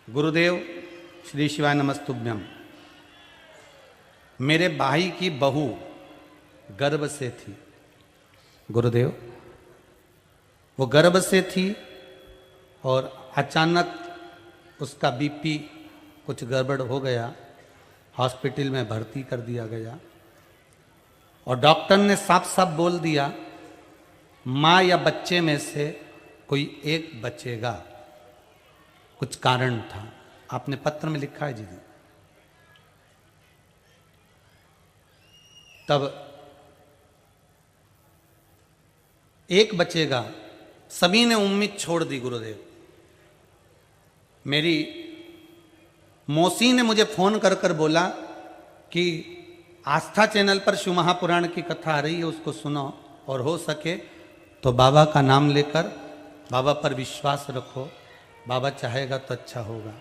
गुरुदेव श्री शिवाय नमस्तुभ्यम, मेरे भाई की बहू गर्भ से थी। गुरुदेव, वो गर्भ से थी और अचानक उसका बीपी कुछ गड़बड़ हो गया, हॉस्पिटल में भर्ती कर दिया गया और डॉक्टर ने साफ साफ बोल दिया माँ या बच्चे में से कोई एक बचेगा। कुछ कारण था, आपने पत्र में लिखा है जी। तब एक बचेगा, सभी ने उम्मीद छोड़ दी गुरुदेव। मेरी मौसी ने मुझे फोन कर कर बोला कि आस्था चैनल पर शिव महापुराण की कथा आ रही है, उसको सुनो और हो सके तो बाबा का नाम लेकर बाबा पर विश्वास रखो, बाबा चाहेगा तो अच्छा होगा।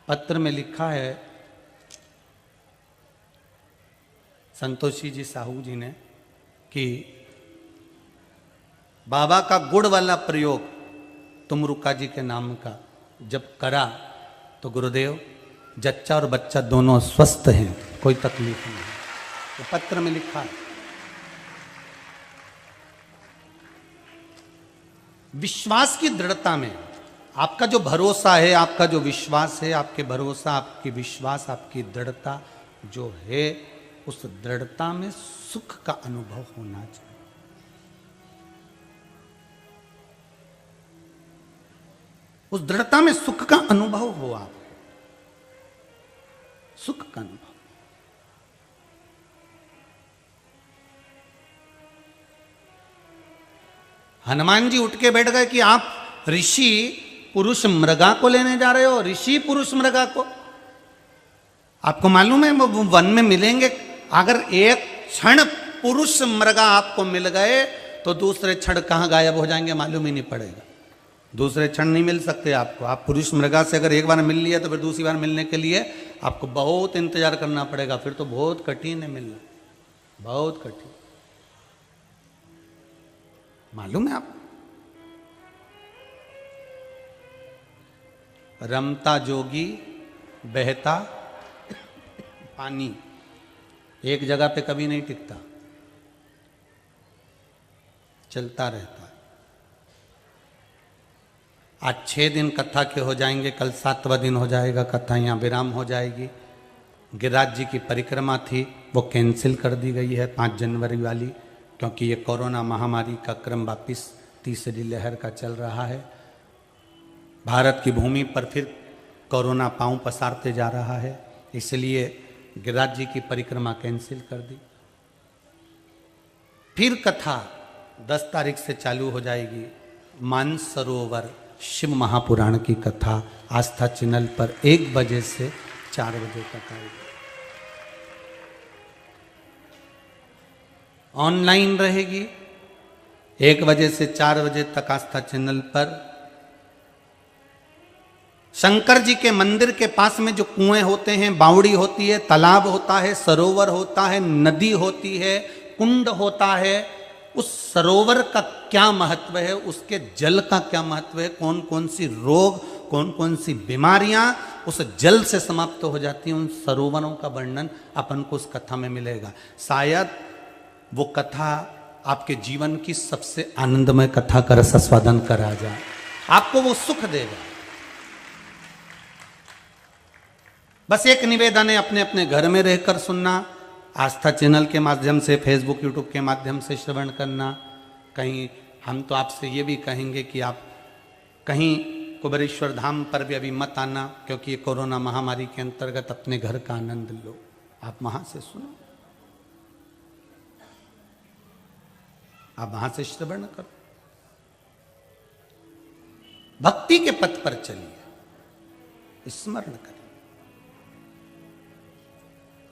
पत्र में लिखा है संतोषी जी साहू जी ने कि बाबा का गुड़ वाला प्रयोग तुमरुका जी के नाम का जब करा तो गुरुदेव जच्चा और बच्चा दोनों स्वस्थ हैं, कोई तकलीफ नहीं है। तो पत्र में लिखा है। विश्वास की दृढ़ता में आपका जो भरोसा है, आपका जो विश्वास है, आपके भरोसा, आपकी विश्वास, आपकी दृढ़ता जो है, उस दृढ़ता में सुख का अनुभव होना चाहिए। उस दृढ़ता में सुख का अनुभव हो, आप सुख का अनुभव। हनुमान जी उठ के बैठ गए कि आप ऋषि पुरुष मृगा को लेने जा रहे हो। ऋषि पुरुष मृगा को, आपको मालूम है वो वन में मिलेंगे। अगर एक क्षण पुरुष मृगा आपको मिल गए तो दूसरे क्षण कहां गायब हो जाएंगे मालूम ही नहीं पड़ेगा। दूसरे क्षण नहीं मिल सकते आपको। आप पुरुष मृगा से अगर एक बार मिल लिया तो फिर दूसरी बार मिलने के लिए आपको बहुत इंतजार करना पड़ेगा, फिर तो बहुत कठिन है मिलना, बहुत कठिन। मालूम है आप, रमता जोगी बहता पानी एक जगह पे कभी नहीं टिकता, चलता रहता है। आज 6 दिन कथा के हो जाएंगे, कल 7वां दिन हो जाएगा, कथा यहाँ विराम हो जाएगी। गिरिराज जी की परिक्रमा थी वो कैंसिल कर दी गई है 5 जनवरी वाली, क्योंकि ये कोरोना महामारी का क्रम वापिस तीसरी लहर का चल रहा है। भारत की भूमि पर फिर कोरोना पांव पसारते जा रहा है, इसलिए गिरिराज जी की परिक्रमा कैंसिल कर दी। फिर कथा 10 तारीख से चालू हो जाएगी। मानसरोवर शिव महापुराण की कथा आस्था चैनल पर 1 बजे से 4 बजे तक आएगी। ऑनलाइन रहेगी 1 बजे से 4 बजे तक आस्था चैनल पर। शंकर जी के मंदिर के पास में जो कुएं होते हैं, बावड़ी होती है, तालाब होता है, सरोवर होता है, नदी होती है, कुंड होता है, उस सरोवर का क्या महत्व है, उसके जल का क्या महत्व है, कौन कौन सी रोग, कौन कौन सी बीमारियां उस जल से समाप्त हो जाती हैं, उन सरोवरों का वर्णन अपन को उस कथा में मिलेगा। शायद वो कथा आपके जीवन की सबसे आनंदमय कथा का रसास्वादन करा जाए, आपको वो सुख देगा। बस एक निवेदन है, अपने अपने घर में रहकर सुनना, आस्था चैनल के माध्यम से, फेसबुक यूट्यूब के माध्यम से श्रवण करना। कहीं हम तो आपसे ये भी कहेंगे कि आप कहीं कुबेरेश्वर धाम पर भी अभी मत आना, क्योंकि ये कोरोना महामारी के अंतर्गत अपने घर का आनंद लो, आप वहाँ से सुनो। आप वहां से श्रवण करो, भक्ति के पथ पर चलिए, स्मरण करिए।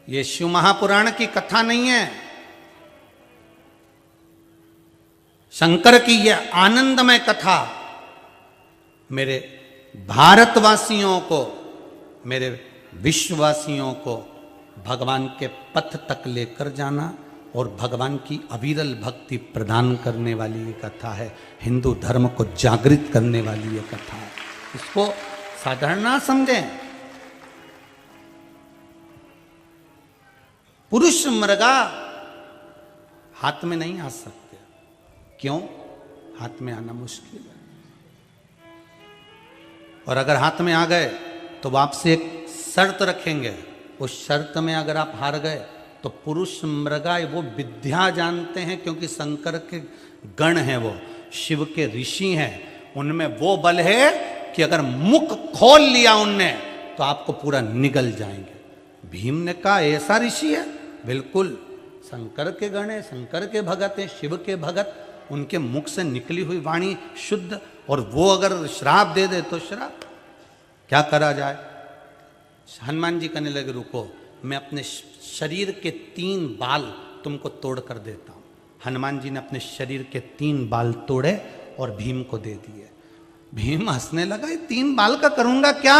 ये शिव महापुराण की कथा नहीं है, शंकर की यह आनंदमय कथा मेरे भारतवासियों को, मेरे विश्ववासियों को भगवान के पथ तक लेकर जाना और भगवान की अविरल भक्ति प्रदान करने वाली ये कथा है। हिंदू धर्म को जागृत करने वाली ये कथा है, इसको साधारण ना समझें। पुरुष मृगा हाथ में नहीं आ सकते। क्यों? हाथ में आना मुश्किल है, और अगर हाथ में आ गए तो वो आपसे एक शर्त रखेंगे, उस शर्त में अगर आप हार गए तो पुरुष मृगा वो विद्या जानते हैं, क्योंकि शंकर के गण हैं, वो शिव के ऋषि हैं, उनमें वो बल है कि अगर मुख खोल लिया उनने तो आपको पूरा निगल जाएंगे। भीम ने कहा ऐसा ऋषि है? बिल्कुल, शंकर के गण है, शंकर के भगत हैं, शिव के भगत, उनके मुख से निकली हुई वाणी शुद्ध, और वो अगर श्राप दे दे तो श्राप, क्या करा जाए? हनुमान जी कहने लगे रुको, मैं अपने शरीर के 3 बाल तुमको तोड़ कर देता हूं। हनुमान जी ने अपने शरीर के 3 बाल तोड़े और भीम को दे दिए। भीम हंसने लगा, ये 3 बाल का करूंगा क्या?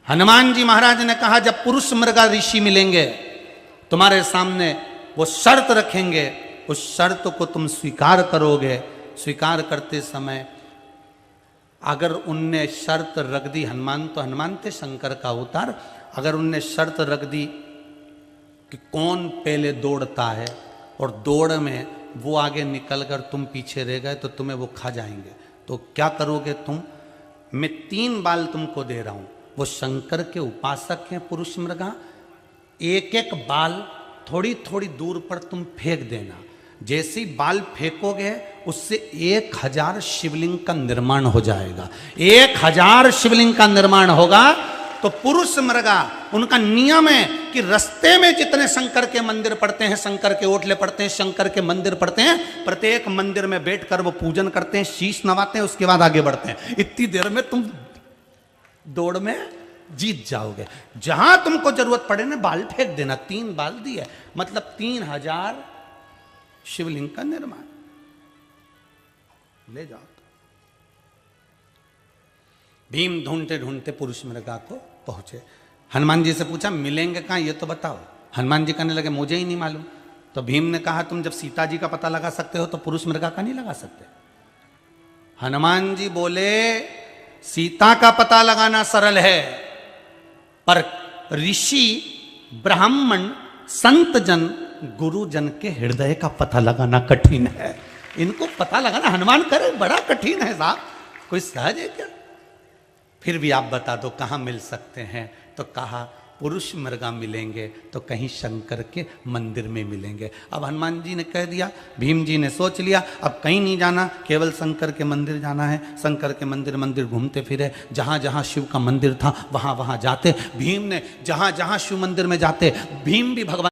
हनुमान जी महाराज ने कहा जब पुरुष मृगा ऋषि मिलेंगे तुम्हारे सामने, वो शर्त रखेंगे, उस शर्त को तुम स्वीकार करोगे। स्वीकार करते समय अगर उनने शर्त रख दी, हनुमान थे शंकर का अवतार, अगर उनने शर्त रख दी कि कौन पहले दौड़ता है और दौड़ में वो आगे निकल कर तुम पीछे रह गए तो तुम्हें वो खा जाएंगे, तो क्या करोगे तुम? मैं 3 बाल तुमको दे रहा हूं। वो शंकर के उपासक हैं पुरुष मृगा, एक एक बाल थोड़ी थोड़ी दूर पर तुम फेंक देना। जैसे ही बाल फेंकोगे उससे 1000 शिवलिंग का निर्माण हो जाएगा। 1000 शिवलिंग का निर्माण होगा तो पुरुष मृगा, उनका नियम है कि रास्ते में जितने शंकर के मंदिर पड़ते हैं, शंकर के ओटले पड़ते हैं, शंकर के मंदिर पड़ते हैं, प्रत्येक मंदिर में बैठकर वो पूजन करते हैं, शीश नवाते हैं, उसके बाद आगे बढ़ते हैं। इतनी देर में तुम दौड़ में जीत जाओगे। जहां तुमको जरूरत पड़े ना बाल फेंक देना। 3 बाल दिए मतलब 3000 शिवलिंग का निर्माण। ले जाओ। भीम ढूंढते ढूंढते पुरुष मृगा को पहुंचे। हनुमान जी से पूछा मिलेंगे कहां, ये तो बताओ। हनुमान जी कहने लगे मुझे ही नहीं मालूम। तो भीम ने कहा तुम जब सीता जी का पता लगा सकते हो तो पुरुष मृगा का नहीं लगा सकते? हनुमान जी बोले सीता का पता लगाना सरल है, पर ऋषि, ब्राह्मण, संत जन, गुरुजन के हृदय का पता लगाना कठिन है। इनको पता लगाना हनुमान करे बड़ा कठिन है साहब, कोई सहज है क्या? फिर भी आप बता दो कहाँ मिल सकते हैं? तो कहा पुरुष मृगा मिलेंगे तो कहीं शंकर के मंदिर में मिलेंगे। अब हनुमान जी ने कह दिया, भीम जी ने सोच लिया अब कहीं नहीं जाना, केवल शंकर के मंदिर जाना है। शंकर के मंदिर घूमते फिरे, जहाँ जहाँ शिव का मंदिर था वहाँ वहाँ जाते। भीम ने जहाँ जहाँ शिव मंदिर में जाते, भीम भी भगवान